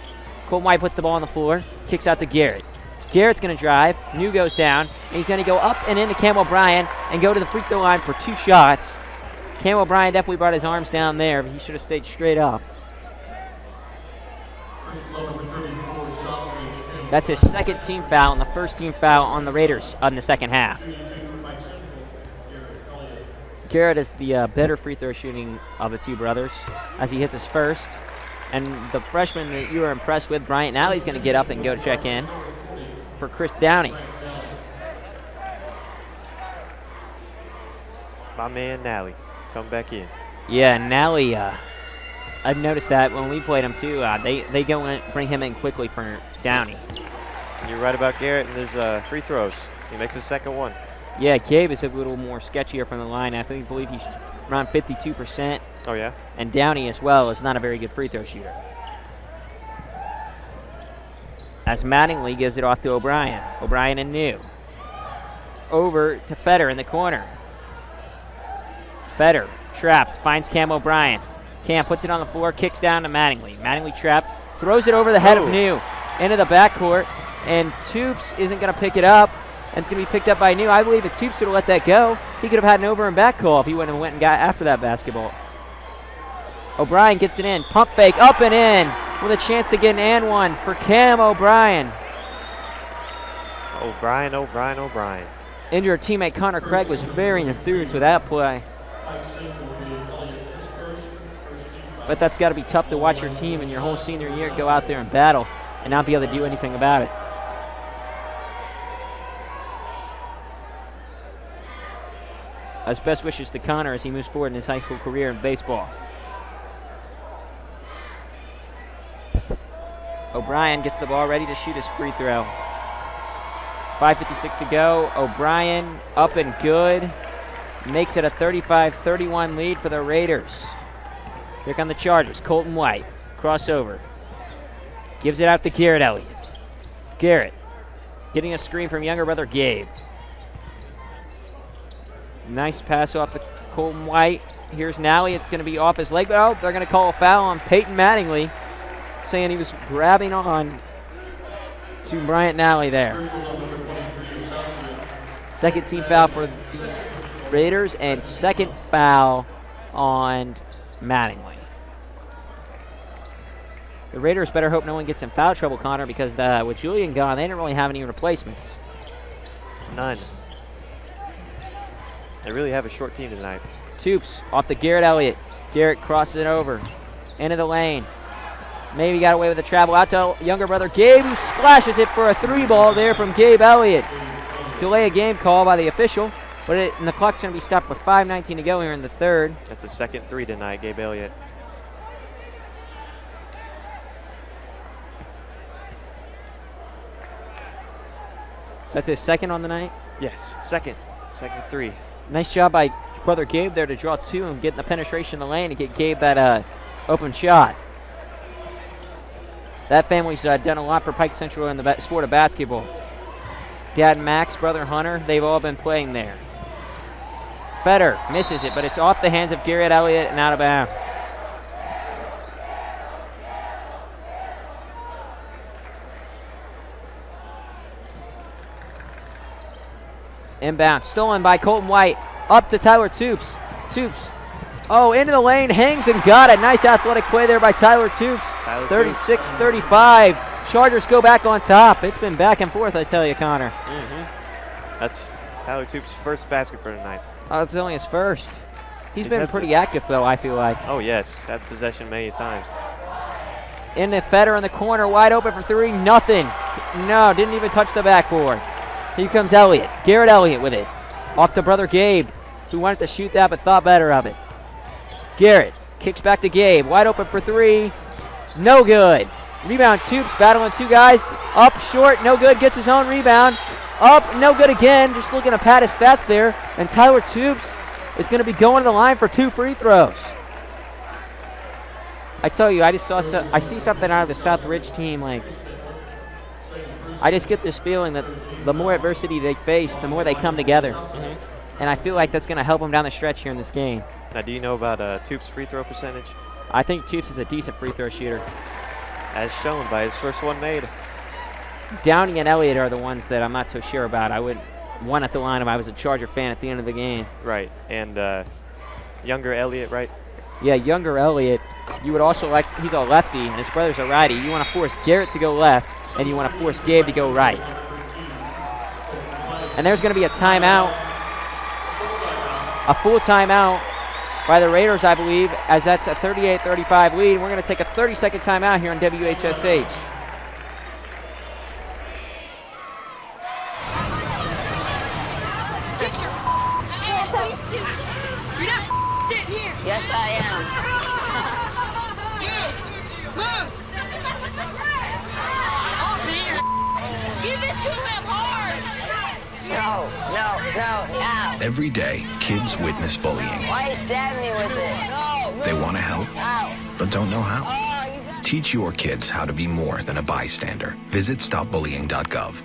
Colton White puts the ball on the floor. Kicks out to Garrett. Garrett's going to drive. New goes down. And he's going to go up and into Cam O'Brien and go to the free throw line for 2 shots. Cam O'Brien definitely brought his arms down there, but he should have stayed straight up. That's his second team foul and the first team foul on the Raiders in the second half. Garrett is the better free throw shooting of the two brothers as he hits his first. And the freshman that you were impressed with, Bryant Nalley's going to get up and go to check in for Chris Downey. My man Nally, come back in. Yeah, Nally, I've noticed that when we played him too, they go and bring him in quickly for Downey. You're right about Garrett and his free throws. He makes his second one. Yeah, Gabe is a little more sketchier from the line. I believe he's around 52%. Oh, yeah? And Downey as well is not a very good free throw shooter. As Mattingly gives it off to O'Brien. O'Brien and New. Over to Fetter in the corner. Fetter trapped, finds Cam O'Brien. Cam puts it on the floor, kicks down to Mattingly. Mattingly trapped, throws it over the head of New into the backcourt, and Toops isn't going to pick it up, and it's going to be picked up by New. I believe if Toops would have let that go, he could have had an over and back call if he wouldn't have went and got after that basketball. O'Brien gets it in, pump fake, up and in, with a chance to get an and one for Cam O'Brien. O'Brien, O'Brien, O'Brien. Injured teammate Connor Craig was very enthused with that play. But that's got to be tough to watch your team in your whole senior year go out there and battle and not be able to do anything about it. As best wishes to Connor as he moves forward in his high school career in baseball. O'Brien gets the ball ready to shoot his free throw. 5:56 to go. O'Brien up and good. Makes it a 35-31 lead for the Raiders. Here come the Chargers. Colton White, crossover. Gives it out to Garrett Elliott. Garrett getting a screen from younger brother Gabe. Nice pass off the Colton White. Here's Nally. It's going to be off his leg. But they're going to call a foul on Peyton Mattingly, saying he was grabbing on to Bryant Nally there. Second team foul for the Raiders and second foul on Mattingly. The Raiders better hope no one gets in foul trouble, Connor, because with Julian gone, they didn't really have any replacements. None. They really have a short team tonight. Toops off the Garrett Elliott. Garrett crosses it over into the lane. Maybe got away with the travel out to younger brother Gabe, who splashes it for a 3-ball there from Gabe Elliott. Delay a game call by the official, but and the clock's going to be stopped with 5:19 to go here in the third. That's a second 3 tonight, Gabe Elliott. That's his second on the night? Yes, second 3. Nice job by brother Gabe there to draw 2 and get the penetration in the lane to get Gabe that open shot. That family's done a lot for Pike Central in the sport of basketball. Dad Max, brother Hunter, they've all been playing there. Fetter misses it, but it's off the hands of Garrett Elliott and out of bounds. Inbound, stolen by Colton White. Up to Tyler Toops. Toops. Oh, into the lane, hangs and got it. Nice athletic play there by Tyler Toops. 36-35. Chargers go back on top. It's been back and forth, I tell you, Connor. That's Tyler Toops' first basket for tonight. Oh, it's only his first. He's been pretty active, though, I feel like. Oh, yes. Had possession many times. In the Fetter in the corner, wide open for 3. Nothing. No, didn't even touch the backboard. Here comes Elliott. Garrett Elliott with it. Off to brother Gabe, who wanted to shoot that but thought better of it. Garrett kicks back to Gabe. Wide open for 3. No good. Rebound, Toops battling 2 guys. Up, short, no good. Gets his own rebound. Up, no good again. Just looking to pad his stats there. And Tyler Toops is going to be going to the line for 2 free throws. I tell you, I see something out of the Southridge team. Like, I just get this feeling that the more adversity they face, the more they come together. And I feel like that's going to help them down the stretch here in this game. Now, do you know about Toops' free throw percentage? I think Toops is a decent free throw shooter. As shown by his first one made. Downey and Elliott are the ones that I'm not so sure about. I would one at the line if I was a Charger fan at the end of the game. Right, and younger Elliott, right? Yeah, younger Elliott. You would also like, he's a lefty, and his brother's a righty. You want to force Garrett to go left, and you want to force Gabe to go right. And there's going to be a timeout, a full timeout by the Raiders, I believe, as that's a 38-35 lead. And we're going to take a 30-second timeout here on WHSH. Yes, I am. Give it to him hard. No. Every day, kids witness bullying. Why you stabbing me with it? No. They want to help, Ow. but don't know how. Oh, Teach your kids how to be more than a bystander. Visit stopbullying.gov.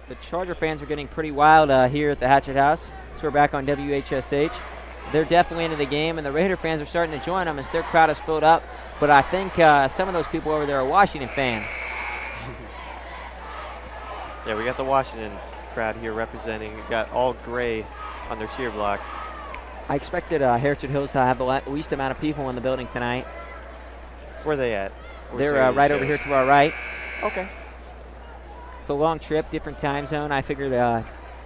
The Charger fans are getting pretty wild here at the Hatchet House. So we're back on WHSH. They're definitely into the game, and the Raider fans are starting to join them as their crowd is filled up. But I think some of those people over there are Washington fans. Yeah, we got the Washington crowd here representing. We got all gray on their cheer block. I expected Heritage Hills to have the least amount of people in the building tonight. Where are they at? They're right over here to our right. Okay. It's a long trip, different time zone. I figured.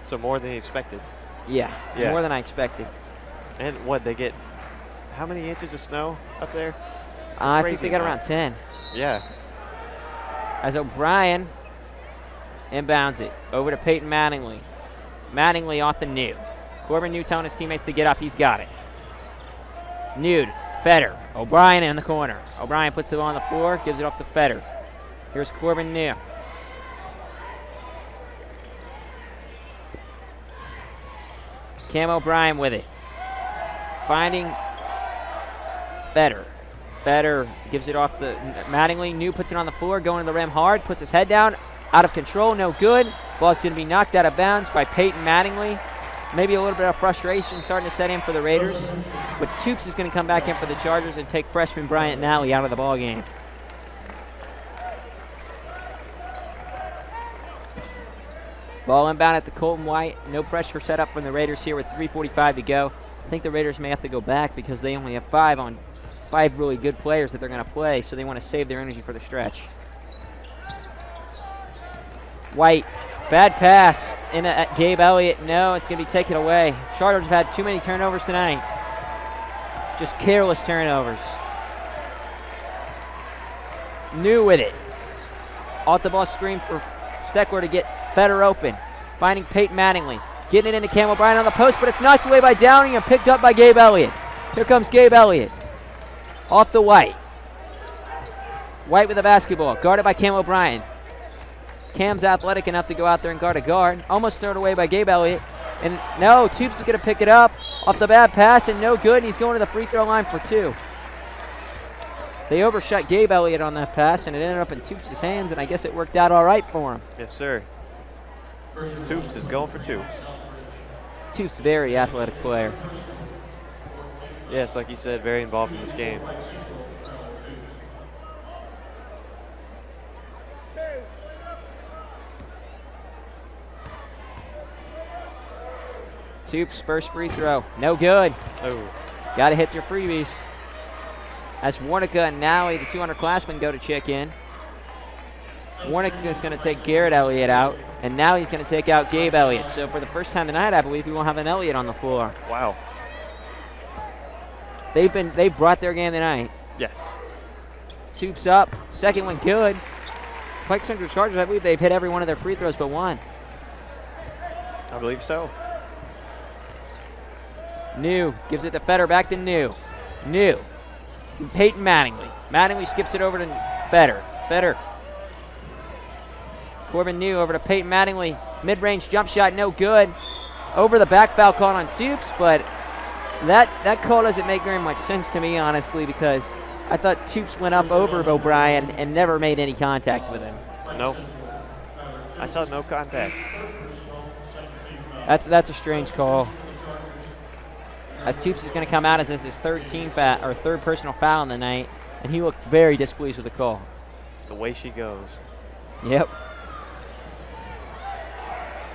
So more than you expected. Yeah, more than I expected. And what, they get how many inches of snow up there? I think they got around 10. Yeah. As O'Brien inbounds it over to Peyton Mattingly. Mattingly off the New. Corbin New telling his teammates to get up. He's got it. Nude, Fetter, O'Brien in the corner. O'Brien puts it on the floor, gives it off to Fetter. Here's Corbin New. Cam O'Brien with it. Finding Fetter. Fetter gives it off the Mattingly. New puts it on the floor, going to the rim hard, puts his head down, out of control, no good. Ball's going to be knocked out of bounds by Peyton Mattingly. maybe a little bit of frustration starting to set in for the Raiders. But Toops is going to come back in for the Chargers and take freshman Bryant Nally out of the ball game. Ball inbound at the Colton White. No pressure set up from the Raiders here with 3:45 to go. I think the Raiders may have to go back because they only have five really good players that they're going to play, so they want to save their energy for the stretch. White, bad pass in at Gabe Elliott. No, it's going to be taken away. Chargers have had too many turnovers tonight. Just careless turnovers. New with it. Off the ball screen for Steckler to get better open. Finding Peyton Mattingly. Getting it into Campbell Bryant on the post, but it's knocked away by Downing and picked up by Gabe Elliott. Here comes Gabe Elliott. Off the White. White with the basketball. Guarded by Cam O'Brien. Cam's athletic enough to go out there and guard a guard. Almost thrown away by Gabe Elliott. And no, Toops is going to pick it up off the bad pass and no good. And he's going to the free throw line for two. They overshot Gabe Elliott on that pass, and it ended up in Toops' hands, and I guess it worked out all right for him. Yes, sir. Toops is going for two. Toops, very athletic player. Yes, like you said, very involved in this game. Toops, first free throw. No good. Oh. Got to hit your freebies. As Warnica and Nally, the two underclassmen, go to check in. Warnica is going to take Garrett Elliott out, and now he's going to take out Gabe Elliott. So for the first time tonight, I believe we won't have an Elliott on the floor. Wow. They've brought their game tonight. Yes. Toops up. Second one good. Pike Central Chargers, I believe they've hit every one of their free throws but one. I believe so. New gives it to Fetter, back to New. New. Peyton Mattingly. Mattingly skips it over to Fetter. Fetter. Corbin New over to Peyton Mattingly. Mid-range jump shot, no good. Over the back foul call on Toops, but that call doesn't make very much sense to me, honestly, because I thought Toops went up over O'Brien and never made any contact with him. No. I saw no contact. That's a strange call. As Toops is going to come out as this is his third personal foul in the night, and he looked very displeased with the call. The way she goes. Yep.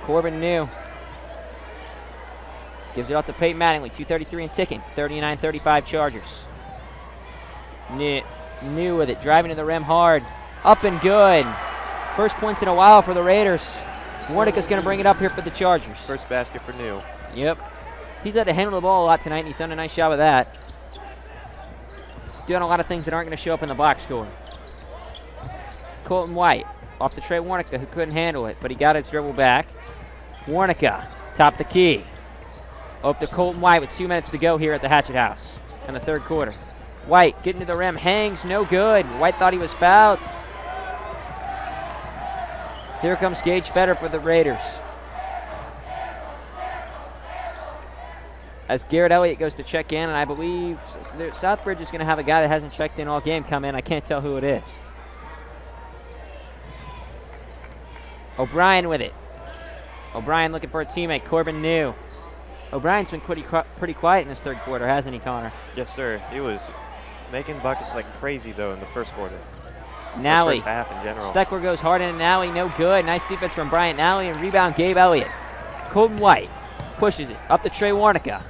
Corbin New gives it off to Peyton Mattingly. 2:33 and ticking. 39-35 Chargers. New with it, driving to the rim hard. Up and good. First points in a while for the Raiders. Warnick going to bring it up here for the Chargers. First basket for New. Yep. He's had to handle the ball a lot tonight, and he's done a nice job of that. He's doing a lot of things that aren't going to show up in the box score. Colton White off to Trey Warnica, who couldn't handle it, but he got his dribble back. Warnica, top the key. Up to Colton White with 2 minutes to go here at the Hatchet House in the third quarter. White getting to the rim, hangs, no good. White thought he was fouled. Here comes Gage Fetter for the Raiders. As Garrett Elliott goes to check in, and I believe Southridge is going to have a guy that hasn't checked in all game come in. I can't tell who it is. O'Brien with it. O'Brien looking for a teammate, Corbin New. O'Brien's been pretty quiet in this third quarter, hasn't he, Connor? Yes, sir. He was making buckets like crazy, though, in the first quarter. Nally. First half in general. Steckler goes hard in Nally, no good. Nice defense from Bryant Nally, and rebound Gabe Elliott. Colton White pushes it up to Trey Warnica.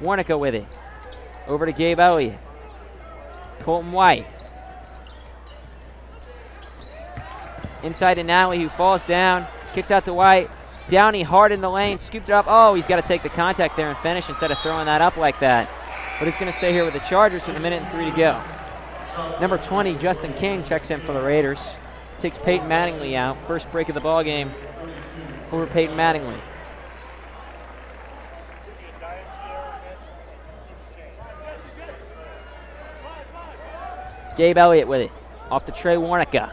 Warnica with it. Over to Gabe Elliott. Colton White. Inside to Nally, who falls down. Kicks out to White. Downey hard in the lane. Scooped it up. Oh, he's got to take the contact there and finish instead of throwing that up like that. But he's going to stay here with the Chargers with 1:03 to go. Number 20, Justin King, checks in for the Raiders. Takes Peyton Mattingly out. First break of the ball game for Peyton Mattingly. Gabe Elliott with it. Off to Trey Warnica.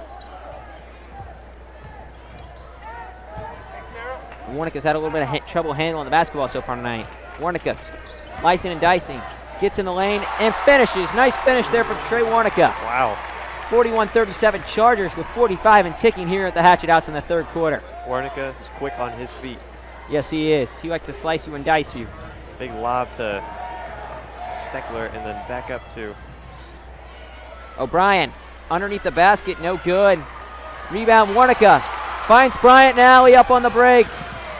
Warnica's had a little bit of trouble handling the basketball so far tonight. Warnica slicing and dicing. Gets in the lane and finishes. Nice finish there from Trey Warnica. Wow. 41-37 Chargers with 45 and ticking here at the Hatchet House in the third quarter. Warnica is quick on his feet. Yes, he is. He likes to slice you and dice you. Big lob to Steckler and then back up to O'Brien underneath the basket, no good. Rebound, Warnica finds Bryant Nally up on the break.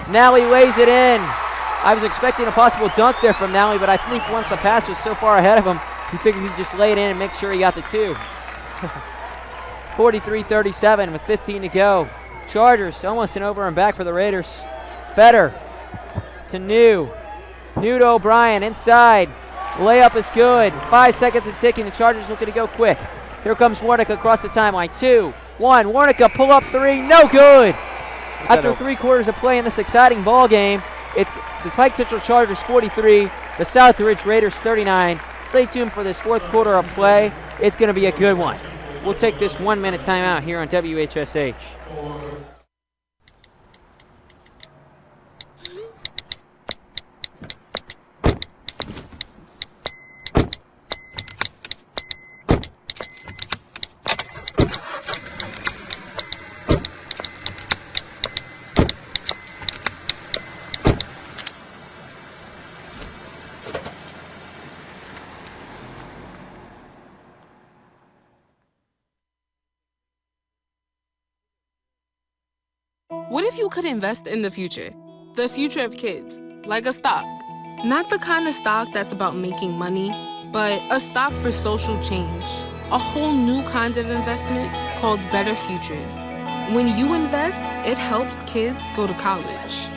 Nally lays it in. I was expecting a possible dunk there from Nally, but I think once the pass was so far ahead of him, he figured he'd just lay it in and make sure he got the two. 43-37 with 15 to go. Chargers almost an over and back for the Raiders. Fetter to New. New to O'Brien inside. Layup is good. 5 seconds and ticking. The Chargers looking to go quick. Here comes Warnica across the timeline. 2, 1. Warnica pull up three. No good. After 3 quarters of play in this exciting ball game, it's the Pike Central Chargers 43, the Southridge Raiders 39. Stay tuned for this 4th quarter of play. It's going to be a good one. We'll take this 1-minute timeout here on WHSH. What if you could invest in the future of kids, like a stock? Not the kind of stock that's about making money, but a stock for social change. A whole new kind of investment called Better Futures. When you invest, it helps kids go to college.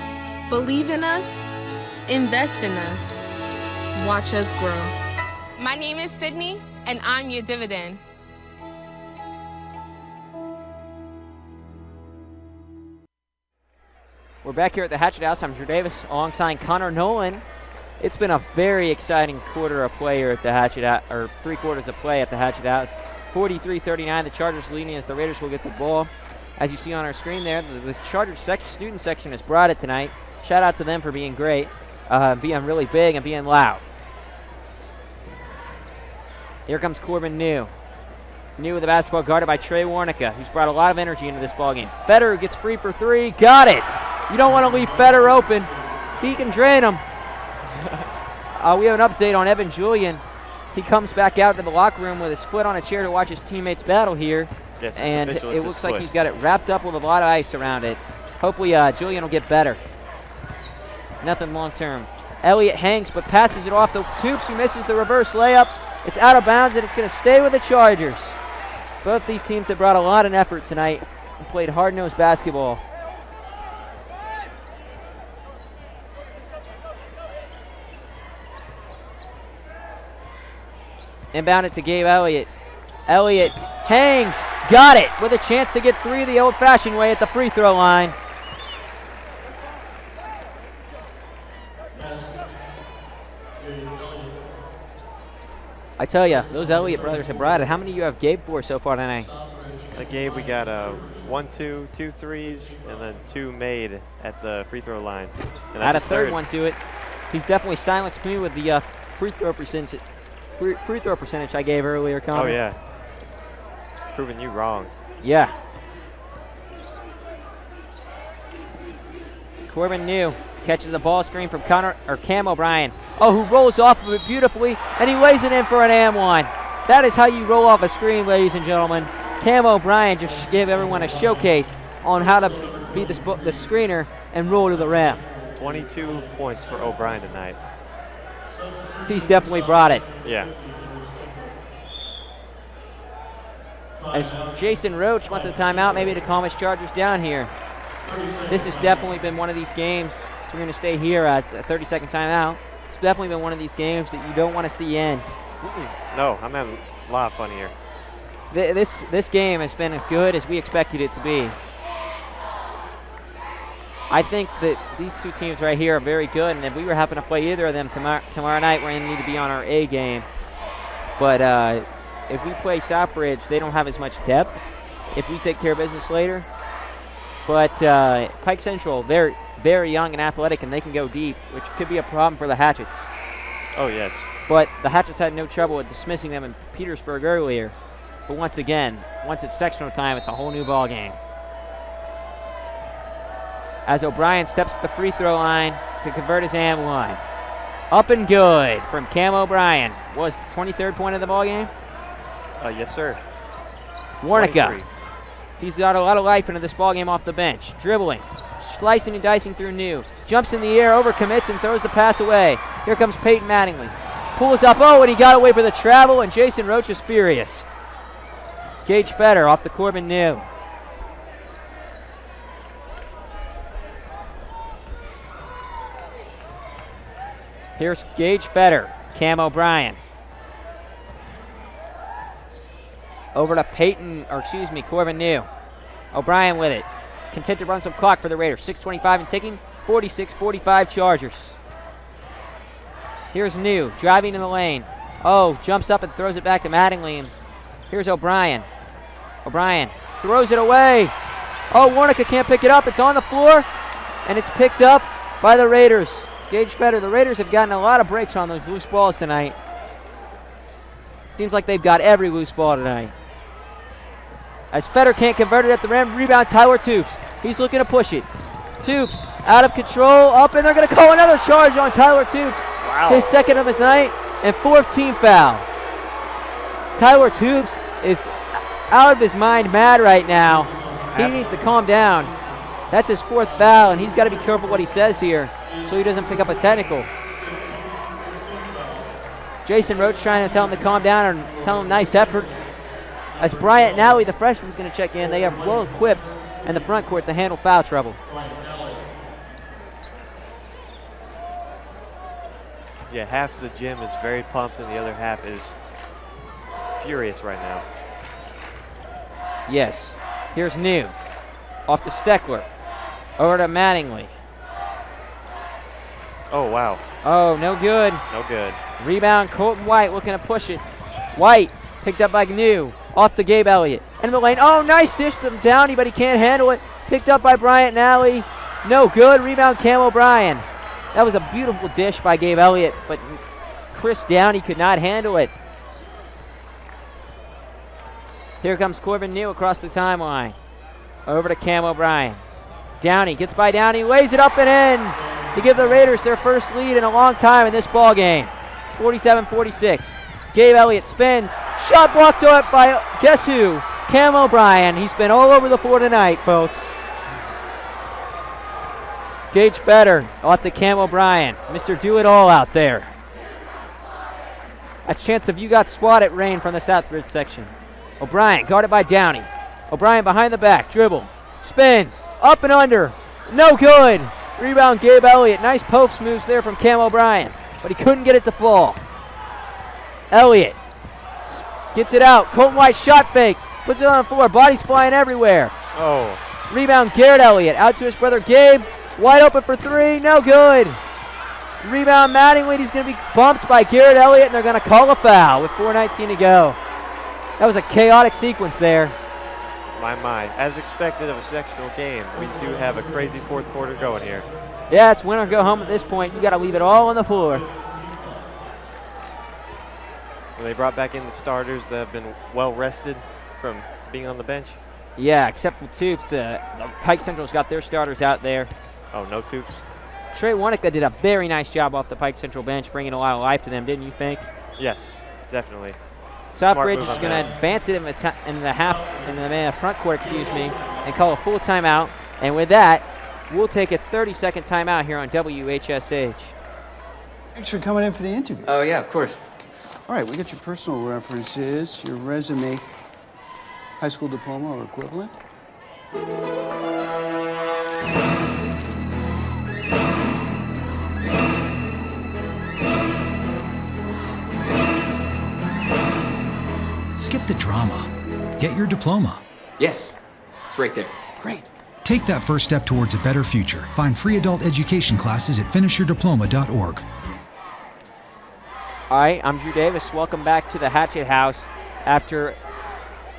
Believe in us, invest in us, watch us grow. My name is Sydney, and I'm your dividend. We're back here at the Hatchet House. I'm Drew Davis alongside Connor Nolan. It's been a very exciting quarter of play here at the Hatchet House, or 3 quarters of play at the Hatchet House. 43-39, the Chargers leading as the Raiders will get the ball. As you see on our screen there, the Chargers student section has brought it tonight. Shout out to them for being great, being really big and being loud. Here comes Corbin New. New with the basketball guarded by Trey Warnica, who's brought a lot of energy into this ballgame. Fetter gets free for 3, got it! You don't want to leave Fetter open. He can drain him. We have an update on Evan Julian. He comes back out to the locker room with his foot on a chair to watch his teammates battle here. Yes, and it looks like he's got it wrapped up with a lot of ice around it. Hopefully Julian will get better. Nothing long term. Elliott hangs but passes it off the tubes. He misses the reverse layup. It's out of bounds and it's going to stay with the Chargers. Both these teams have brought a lot of effort tonight and played hard-nosed basketball. Inbound it to Gabe Elliott. Elliott hangs, got it, with a chance to get 3 the old-fashioned way at the free throw line. I tell you, those Elliott brothers have brought it. How many do you have Gabe for so far tonight? Gabe, we got 1, 2, 2 threes, and then 2 made at the free throw line. And add a third one to it. He's definitely silenced me with the free throw percentage I gave earlier, Connor. Oh, yeah. Proving you wrong. Yeah. Corbin New catches the ball screen from Cam O'Brien. Oh, who rolls off of it beautifully, and he lays it in for an and one. That is how you roll off a screen, ladies and gentlemen. Cam O'Brien just gave everyone a showcase on how to be the screener and roll to the rim. 22 points for O'Brien tonight. He's definitely brought it. Yeah. As Jason Roach wants a timeout, maybe to calm his Chargers down here. This has definitely been one of these games. So we're going to stay here as a 30-second timeout. It's definitely been one of these games that you don't want to see end. No, I'm having a lot of fun here. This game has been as good as we expected it to be. I think that these two teams right here are very good, and if we were having to play either of them tomorrow night, we're going to need to be on our A game. But if we play Southridge, they don't have as much depth if we take care of business later. But Pike Central, they're very young and athletic, and they can go deep, which could be a problem for the Hatchets. Oh, yes. But the Hatchets had no trouble with dismissing them in Petersburg earlier. But once again, once it's sectional time, it's a whole new ball game. as O'Brien steps to the free throw line to convert his and one. Up and good from Cam O'Brien. Was 23rd point of the ball game? Yes, sir. Warnica. He's got a lot of life into this ball game off the bench. Dribbling, slicing and dicing through New. Jumps in the air, overcommits, and throws the pass away. Here comes Peyton Mattingly. Pulls up, and he got away for the travel, and Jason Roach is furious. Gage Fetter off the Corbin New. Here's Gage Fetter, Cam O'Brien. Over to Corbin New. O'Brien with it. Content to run some clock for the Raiders. 6:25 and ticking. 46-45 Chargers. Here's New, driving in the lane. Jumps up and throws it back to Mattingly. And here's O'Brien. O'Brien throws it away. Warnica can't pick it up. It's on the floor, and it's picked up by the Raiders. Gage Fetter. The Raiders have gotten a lot of breaks on those loose balls tonight. Seems like they've got every loose ball tonight. As Fetter can't convert it at the rim, rebound Tyler Toops. He's looking to push it. Toops out of control, up, and they're going to call another charge on Tyler Toops. Wow. His second of his night and fourth team foul. Tyler Toops is out of his mind mad right now. He needs to calm down. That's his fourth foul, and he's got to be careful what he says here so he doesn't pick up a technical. Jason Roach trying to tell him to calm down and tell him nice effort. As Bryant Nally, the freshman, is going to check in. They are well equipped in the front court to handle foul trouble. Yeah, half of the gym is very pumped and the other half is furious right now. Yes. Here's New. Off to Steckler. Over to Mattingly. Oh, wow. No good. No good. Rebound, Colton White looking to push it. White picked up by New. Off to Gabe Elliott. Into the lane. Nice dish from Downey, but he can't handle it. Picked up by Bryant Nally. No good. Rebound, Cam O'Brien. That was a beautiful dish by Gabe Elliott, but Chris Downey could not handle it. Here comes Corbin New across the timeline. Over to Cam O'Brien. Downey gets by Downey, lays it up and in to give the Raiders their first lead in a long time in this ball game. 47-46. Gabe Elliott spins. Shot blocked up by, guess who? Cam O'Brien. He's been all over the floor tonight, folks. Gage Fetter off to Cam O'Brien. Mr. Do-It-All out there. A chance if you got swatted rain from the Southridge section. O'Brien guarded by Downey. O'Brien behind the back. Dribble. Spins. Up and under. No good. Rebound Gabe Elliott. Nice post moves there from Cam O'Brien, but he couldn't get it to fall. Elliott gets it out. Colton White shot fake. Puts it on the floor. Bodies flying everywhere. Rebound Garrett Elliott. Out to his brother Gabe. Wide open for three. No good. Rebound Mattingly. He's going to be bumped by Garrett Elliott, and they're going to call a foul with 4:19 to go. That was a chaotic sequence there. My. As expected of a sectional game, we do have a crazy fourth quarter going here. Yeah, it's win or go home at this point. You got to leave it all on the floor. Well, they brought back in the starters that have been well rested from being on the bench. Yeah, except for Toops. The Pike Central's got their starters out there. No Toops. Trey Warnica did a very nice job off the Pike Central bench, bringing a lot of life to them, didn't you think? Yes, definitely. Southridge is going to advance it in the front court, and call a full timeout. And with that, we'll take a 30-second timeout here on WHSH. Thanks for coming in for the interview. Oh, yeah, of course. All right, we got your personal references, your resume, high school diploma or equivalent. Skip the drama. Get your diploma. Yes, it's right there. Great. Take that first step towards a better future. Find free adult education classes at finishyourdiploma.org. All right, I'm Drew Davis. Welcome back to the Hatchet House after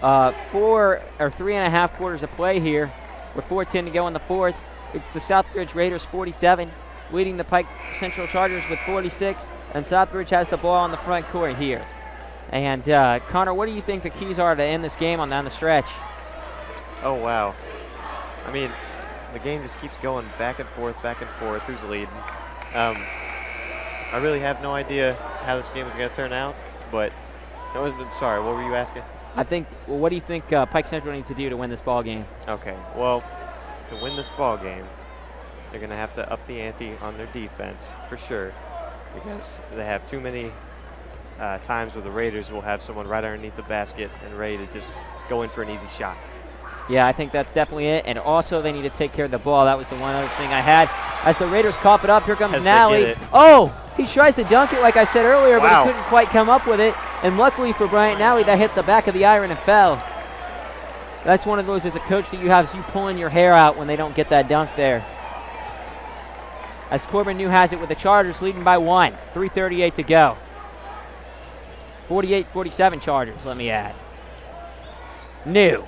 3.5 quarters of play here with 4:10 to go in the fourth. It's the Southridge Raiders 47, leading the Pike Central Chargers with 46, and Southridge has the ball on the front court here. And Connor, what do you think the keys are to end this game on down the stretch? Oh, wow. I mean, the game just keeps going back and forth. Who's leading? I really have no idea how this game is going to turn out, but sorry, what were you asking? What do you think Pike Central needs to do to win this ball game? Okay, well, to win this ball game, they're going to have to up the ante on their defense for sure, because they have too many times where the Raiders will have someone right underneath the basket and ready to just go in for an easy shot. Yeah, I think that's definitely it. And also, they need to take care of the ball. That was the one other thing I had. As the Raiders cough it up, here comes Nally. Oh, he tries to dunk it like I said earlier, but he couldn't quite come up with it. And luckily for Bryant Nally, that hit the back of the iron and fell. That's one of those as a coach that you have, is you pulling your hair out when they don't get that dunk there. As Corbin New has it with the Chargers leading by 1. 3:38 to go. 48-47 Chargers, let me add. New.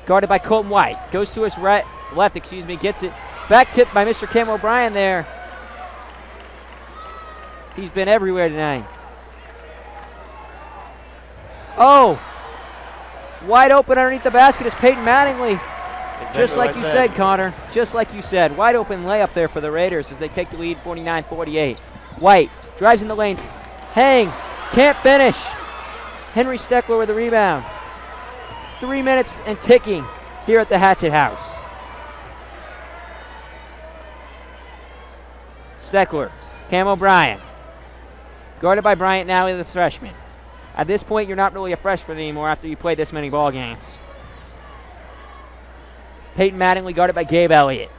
Guarded by Colton White. Goes to his left, gets it. Back tipped by Mr. Cam O'Brien there. He's been everywhere tonight. Oh! Wide open underneath the basket is Peyton Mattingly. Exactly Just like you said, Connor. Just like you said. Wide open layup there for the Raiders as they take the lead 49-48. White drives in the lane. Hangs. Can't finish. Henry Steckler with the rebound. 3 minutes and ticking here at the Hatchet House. Steckler, Cam O'Brien. Guarded by Bryant Nally, the freshman. At this point, you're not really a freshman anymore after you play this many ball games. Peyton Mattingly guarded by Gabe Elliott.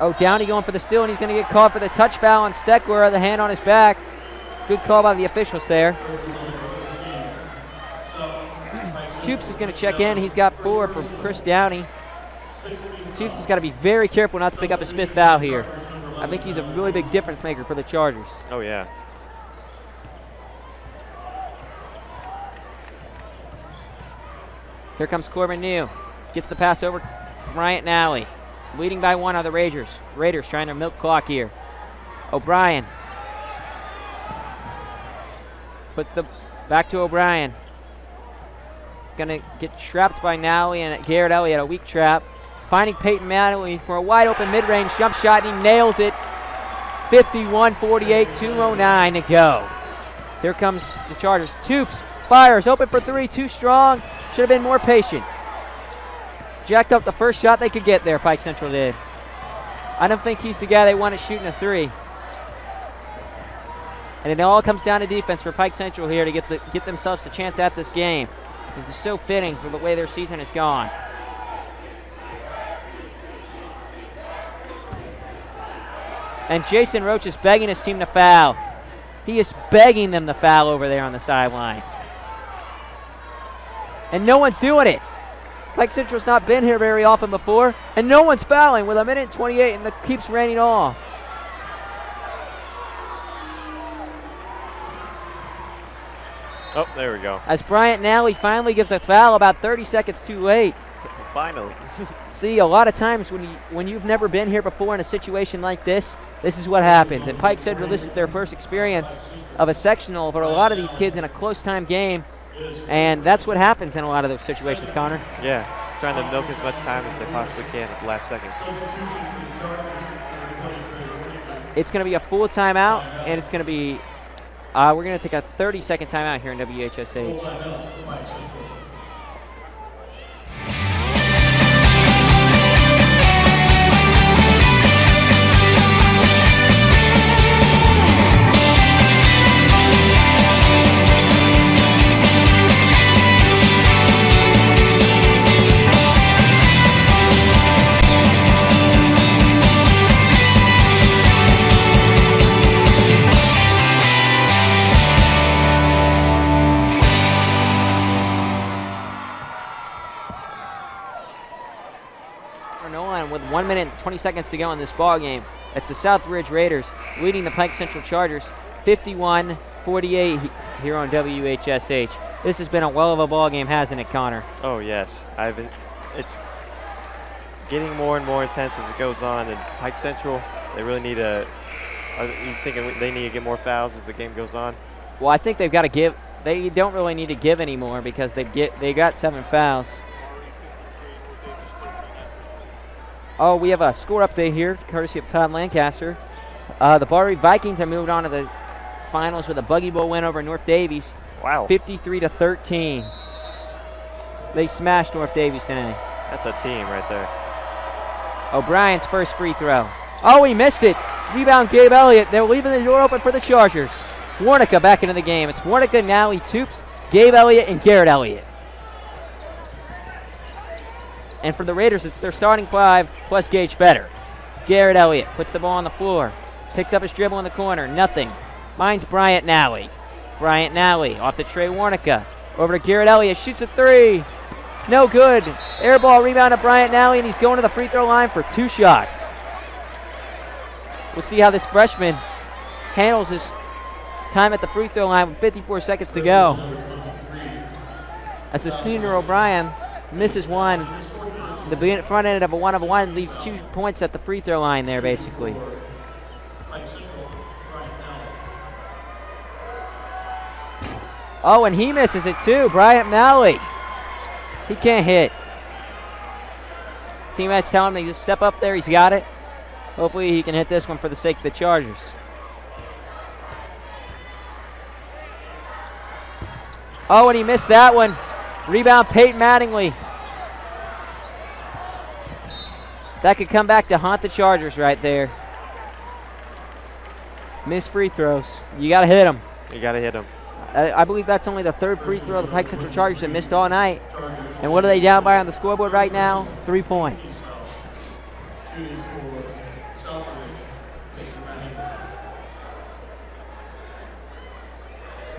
Oh, Downey going for the steal, and he's going to get called for the touch foul on Steckler, the hand on his back. Good call by the officials there. Toops is going to check in. He's got 4 for Chris Downey. Toops has got to be very careful not to pick up his 5th foul here. I think he's a really big difference maker for the Chargers. Oh, yeah. Here comes Corbin New. Gets the pass over to Bryant Nally. Leading by 1 are the Raiders. Raiders trying to milk clock here. O'Brien. Puts the back to O'Brien. Gonna get trapped by Nally and Garrett Elliott, a weak trap. Finding Peyton Mattingly for a wide open mid-range jump shot, and he nails it. 51-48, 2:09 to go. Here comes the Chargers. Toops fires, open for 3, too strong. Should have been more patient. Jacked up the first shot they could get there, Pike Central did. I don't think he's the guy they wanted shooting a 3. And it all comes down to defense for Pike Central here to get themselves a chance at this game. This is so fitting for the way their season has gone. And Jason Roach is begging his team to foul. He is begging them to foul over there on the sideline. And no one's doing it. Pike Central's not been here very often before, and no one's fouling with 1:28 and it keeps raining off. Oh, there we go. As Bryant Nally finally gives a foul about 30 seconds too late. Finally. See, a lot of times when you've never been here before in a situation like this is what happens. And Pike Central, this is their first experience of a sectional for a lot of these kids in a close time game. And that's what happens in a lot of those situations, Connor. Yeah, trying to milk as much time as they possibly can at the last second. It's going to be a full timeout, and it's going to be, we're going to take a 30-second timeout here in WHSH. With 1 minute and 20 seconds to go in this ball game. It's the Southridge Raiders leading the Pike Central Chargers 51-48 here on WHSH. This has been a well of a ball game, hasn't it, Connor? Oh yes, it's getting more and more intense as it goes on. And Pike Central, they really need to. Are you thinking they need to get more fouls as the game goes on? Well, I think they've got to give. They don't really need to give anymore because they got 7 fouls. Oh, we have a score update here, courtesy of Todd Lancaster. The Barry Vikings have moved on to the finals with a Buggy Bowl win over North Davies. Wow. 53-13. They smashed North Davies today. That's a team right there. O'Brien's first free throw. Oh, he missed it. Rebound, Gabe Elliott. They're leaving the door open for the Chargers. Warnica back into the game. It's Warnica, Nally, Toops, Gabe Elliott, and Garrett Elliott. And for the Raiders, it's their starting 5 plus Gage Better. Garrett Elliott puts the ball on the floor. Picks up his dribble in the corner. Nothing. Finds Bryant Nally. Bryant Nally off to Trey Warnica. Over to Garrett Elliott. Shoots a 3. No good. Air ball rebound to Bryant Nally, and he's going to the free throw line for 2 shots. We'll see how this freshman handles his time at the free throw line with 54 seconds to go. As the senior O'Brien misses one. The front end of a 1-of-1 leaves 2 points at the free throw line there, basically. Oh, and he misses it too. Bryant Nally. He can't hit. Teammates tell him to just step up there. He's got it. Hopefully he can hit this one for the sake of the Chargers. Oh, and he missed that one. Rebound, Peyton Mattingly. That could come back to haunt the Chargers right there. Missed free throws. You got to hit them. You got to hit them. I believe that's only the 3rd free throw the Pike Central Chargers have missed all night. And what are they down by on the scoreboard right now? 3 points.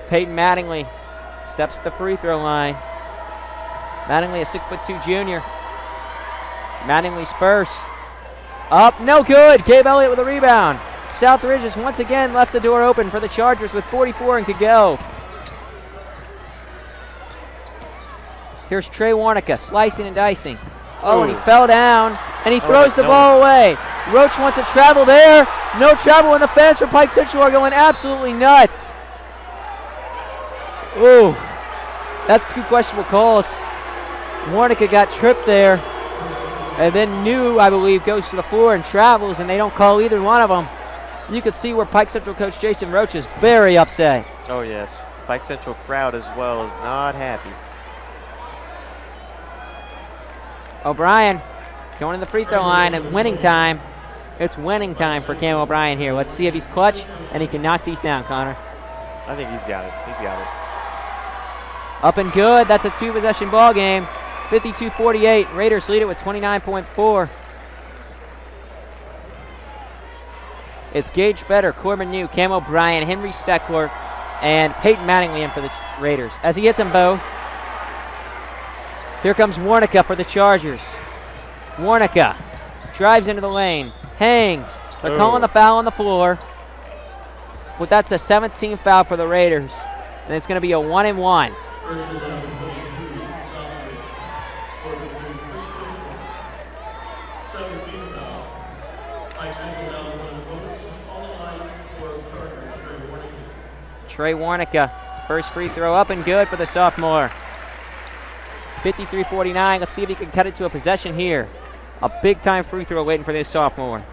Peyton Mattingly steps to the free throw line. Mattingly, a 6'2" junior. Mattingly's first. Up, no good. Gabe Elliott with a rebound. Southridge has once again left the door open for the Chargers with 44 and could go. Here's Trey Warnica slicing and dicing. Oh, and he fell down, and he throws the ball away. Roach wants to travel there. No travel, and the fans for Pike Central are going absolutely nuts. Ooh, that's 2 questionable calls. Warnica got tripped there, and then New, I believe, goes to the floor and travels, and they don't call either one of them. You could see where Pike Central coach Jason Roach is very upset. Oh, yes. Pike Central crowd as well is not happy. O'Brien going to the free throw line and winning time. It's winning time for Cam O'Brien here. Let's see if he's clutch and he can knock these down, Connor. I think he's got it. He's got it. Up and good. That's a 2-possession ball game. 52-48. Raiders lead it with 29.4. It's Gage Better, Corbin New, Cam O'Brien, Henry Steckler, and Peyton Mattingly in for the Raiders. As he hits them both, here comes Warnica for the Chargers. Warnica drives into the lane, hangs. They're calling the foul on the floor. But that's a 17th foul for the Raiders. And it's going to be a 1-and-1. Trey Warnica, first free throw up and good for the sophomore. 53-49. Let's see if he can cut it to a possession here. A big-time free throw waiting for this sophomore.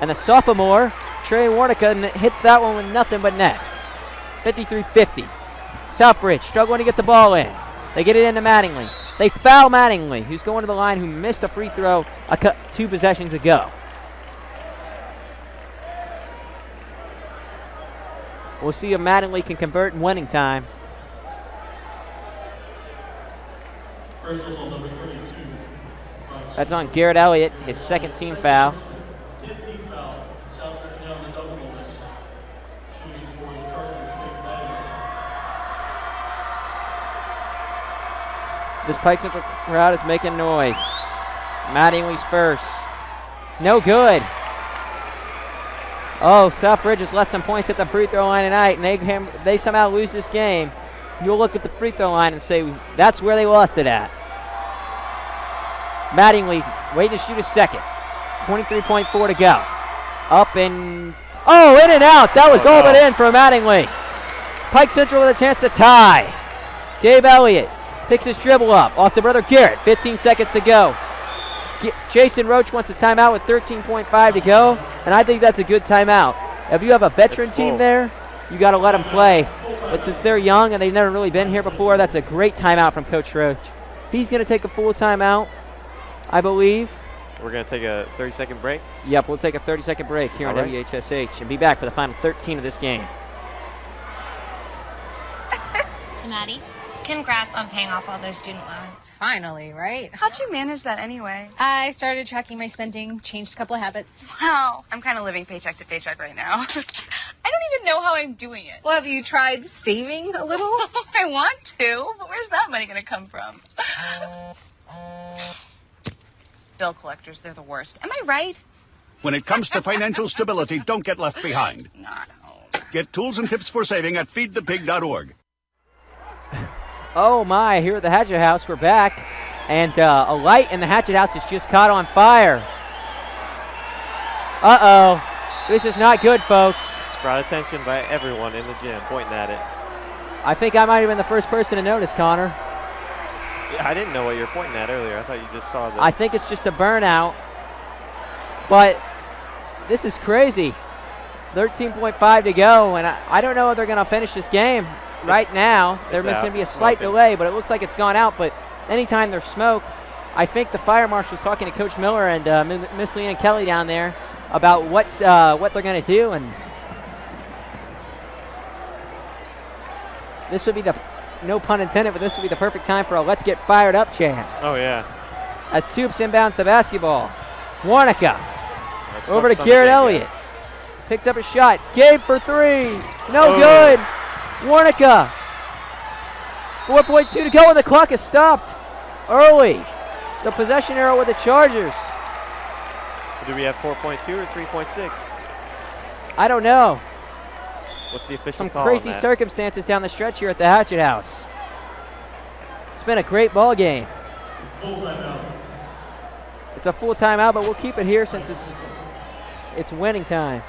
And the sophomore, Trey Warnica, hits that one with nothing but net. 53-50. Southridge struggling to get the ball in. They get it into Mattingly. They foul Mattingly, who's going to the line, who missed a free throw 2 possessions ago. We'll see if Mattingly can convert in winning time. That's on Garrett Elliott, his 2nd team foul. This Pike Central crowd is making noise. Mattingly's first. No good. Oh, Southridge has left some points at the free throw line tonight, and they somehow lose this game. You'll look at the free throw line and say, that's where they lost it at. Mattingly waiting to shoot his second. 23.4 to go. Up and, oh, in and out. That was all but in for Mattingly. Pike Central with a chance to tie. Gabe Elliott Picks his dribble up off the brother Garrett. 15 seconds to go. Jason Roach wants a timeout with 13.5 to go, and I think that's a good timeout. If you have a veteran team there, you got to let them play. But since they're young and they've never really been here before, that's a great timeout from Coach Roach. He's going to take a full timeout, I believe. We're going to take a 30-second break? Yep, we'll take a 30-second break here on WHSH and be back for the final 13 of this game. To Maddie, congrats on paying off all those student loans. Finally, right? How'd you manage that anyway? I started tracking my spending, changed a couple of habits. Wow, I'm kind of living paycheck to paycheck right now. I don't even know how I'm doing it. Well, have you tried saving a little? I want to, but where's that money going to come from? Bill collectors, they're the worst. Am I right? When it comes to financial stability, don't get left behind. Not home. Get tools and tips for saving at feedthepig.org. Oh my, here at the Hatchet House, we're back. And a light in the Hatchet House has just caught on fire. Uh-oh. This is not good, folks. It's brought attention by everyone in the gym pointing at it. I think I might have been the first person to notice, Connor. Yeah, I didn't know what you were pointing at earlier. I thought you just saw the... I think it's just a burnout. But this is crazy. 13.5 to go, and I don't know if they're going to finish this game. Right now, there's going to be a slight delay, but it looks like it's gone out. But anytime there's smoke, I think the fire marshal's talking to Coach Miller and Miss Leanne Kelly down there about what they're going to do. And this would be the, no pun intended, but this would be the perfect time for a let's get fired up chant. Oh, yeah. As Toops inbounds the basketball. Warnica over to Garrett Elliott. Picks up a shot. Gabe for three. No good. Warnica. 4.2 to go, and the clock is stopped early. The possession arrow with the Chargers. Do we have 4.2 or 3.6? I don't know. What's the official Some call crazy on that? circumstances down the stretch here at the Hatchet House. It's been a great ball game. It's a full timeout, but we'll keep it here since it's winning time.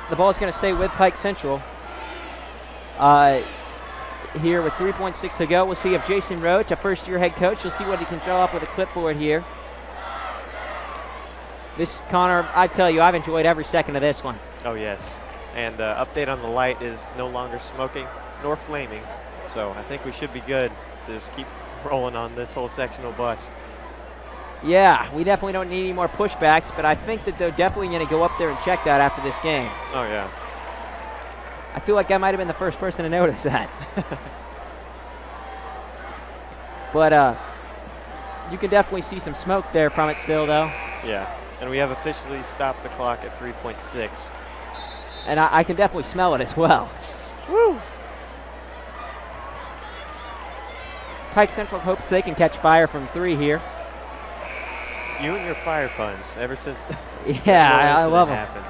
The ball's going to stay with Pike Central. Here with 3.6 to go, we'll see if Jason Roach, a first-year head coach, you'll see what he can draw up with a clipboard here. This, Connor, I tell you, I've enjoyed every second of this one. Oh, yes. And update on the light is no longer smoking nor flaming. So I think we should be good to just keep rolling on this whole sectional bus. Yeah, we definitely don't need any more pushbacks, but I think that they're definitely going to go up there and check that after this game. Oh, yeah. I feel like I might have been the first person to notice that. But you can definitely see some smoke there from it still, though. Yeah, and we have officially stopped the clock at 3.6. And I can definitely smell it as well. Woo! Pike Central hopes they can catch fire from three here. You and your fire puns, ever since yeah, I love them. Happened.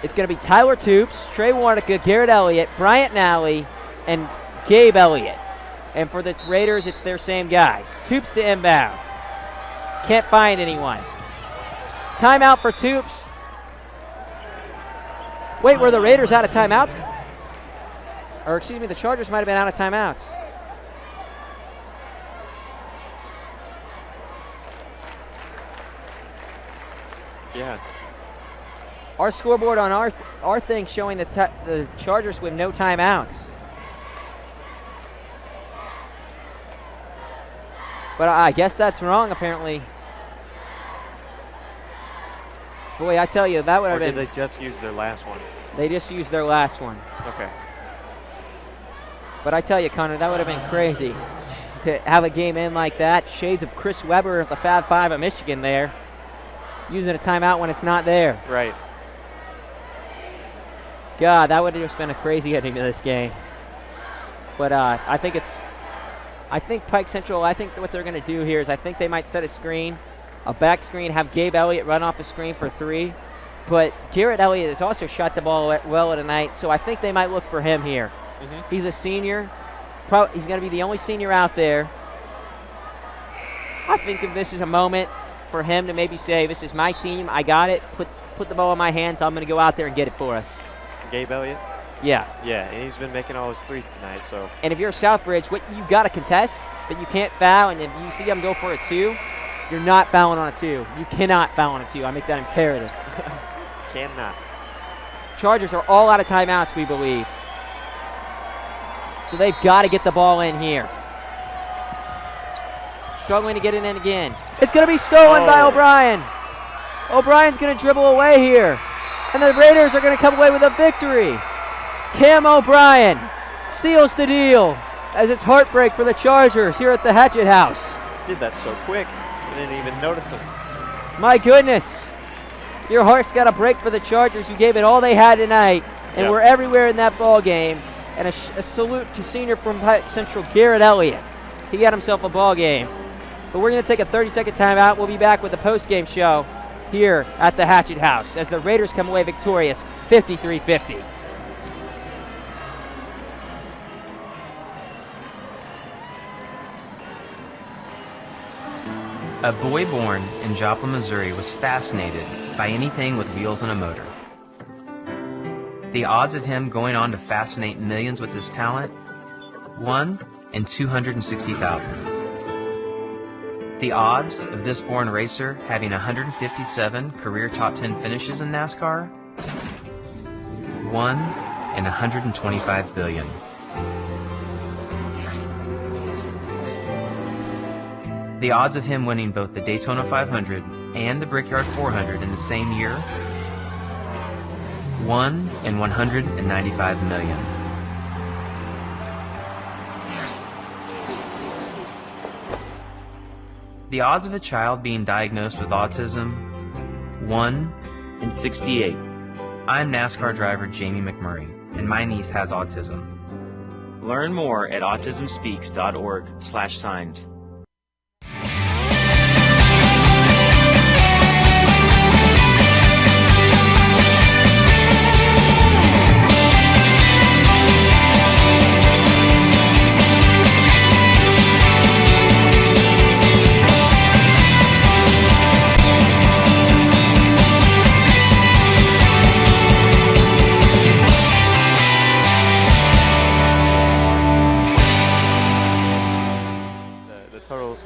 It's going to be Tyler Toops, Trey Warnica, Garrett Elliott, Bryant Nally, and Gabe Elliott. And for the Raiders, it's their same guys. Toops to inbound. Can't find anyone. Timeout for Toops. Wait, were the Raiders out of timeouts? Or excuse me, the Chargers might have been out of timeouts. Yeah. Our scoreboard on our thing showing the Chargers with no timeouts. But I guess that's wrong, apparently. Boy, I tell you, that would have been... Or did they just use their last one? They just used their last one. Okay. But I tell you, Connor, that would have been crazy to have a game end like that. Shades of Chris Webber of the Fab Five of Michigan there. Using a timeout when it's not there. Right. God, that would have just been a crazy ending to this game. But I think Pike Central, I think what they're going to do here is I think they might set a screen, a back screen, have Gabe Elliott run off a screen for three. But Garrett Elliott has also shot the ball well tonight, so I think they might look for him here. Mm-hmm. He's a senior. He's going to be the only senior out there. I think if this is a moment for him to maybe say, this is my team, I got it, put the ball in my hands, I'm going to go out there and get it for us. Gabe Elliott? Yeah. Yeah, and he's been making all his threes tonight. So. And if you're Southridge, what you got to contest, but you can't foul. And if you see him go for a 2, you're not fouling on a 2. You cannot foul on a 2. I make that imperative. Cannot. Chargers are all out of timeouts, we believe. So they've got to get the ball in here. Struggling to get it in again. It's going to be stolen by O'Brien. O'Brien's going to dribble away here. And the Raiders are going to come away with a victory. Cam O'Brien seals the deal as it's heartbreak for the Chargers here at the Hatchet House. Did that so quick. I didn't even notice him. My goodness. Your heart's got to break for the Chargers, who gave it all they had tonight and were everywhere in that ball game. And a salute to senior from Pike Central, Garrett Elliott. He got himself a ball game. But we're going to take a 30-second timeout. We'll be back with the post-game show here at the Hatchet House as the Raiders come away victorious 53-50. A boy born in Joplin, Missouri was fascinated by anything with wheels and a motor. The odds of him going on to fascinate millions with his talent, 1 in 260,000. The odds of this born racer having 157 career top 10 finishes in NASCAR, 1 in 125 billion. The odds of him winning both the Daytona 500 and the Brickyard 400 in the same year, 1 in 195 million. The odds of a child being diagnosed with autism, 1 in 68. I'm NASCAR driver Jamie McMurray, and my niece has autism. Learn more at autismspeaks.org/signs.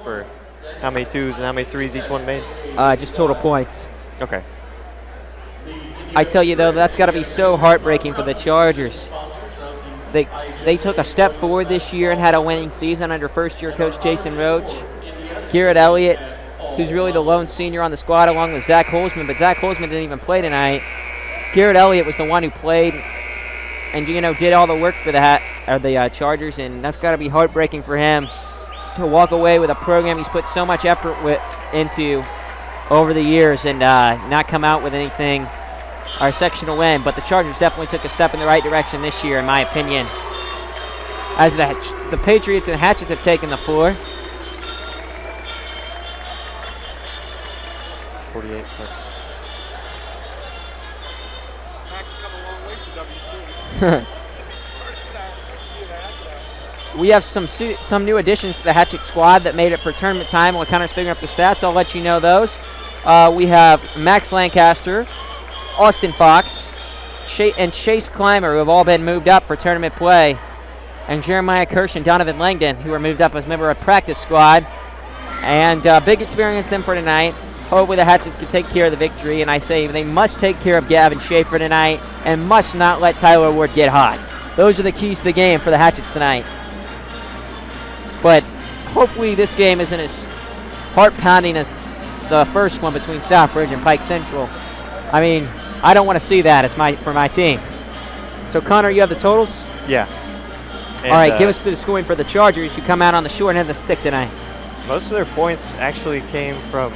For how many 2s and how many 3s each one made? Just total points. Okay. I tell you, though, that's got to be so heartbreaking for the Chargers. They took a step forward this year and had a winning season under first-year coach Jason Roach. Garrett Elliott, who's really the lone senior on the squad, along with Zach Holzman, but Zach Holzman didn't even play tonight. Garrett Elliott was the one who played and, did all the work for the Chargers, and that's got to be heartbreaking for him to walk away with a program he's put so much effort into over the years and not come out with anything, our sectional win. But the Chargers definitely took a step in the right direction this year, in my opinion, as the Patriots and Hatchets have taken the floor. 48 plus. Max come a long way for WC. We have some new additions to the Hatchet squad that made it for tournament time. While Connor's figuring up the stats, I'll let you know those. We have Max Lancaster, Austin Fox, and Chase Clymer, who have all been moved up for tournament play, and Jeremiah Kirsch and Donovan Langdon, who are moved up as member of practice squad. And big experience them for tonight. Hopefully the Hatchets can take care of the victory, and I say they must take care of Gavin Schaefer tonight and must not let Tyler Ward get hot. Those are the keys to the game for the Hatchets tonight. But hopefully this game isn't as heart-pounding as the first one between Southridge and Pike Central. I mean, I don't want to see that for my team. So, Connor, you have the totals? Yeah. And, all right, give us the scoring for the Chargers, who come out on the short end of the stick tonight. Most of their points actually came from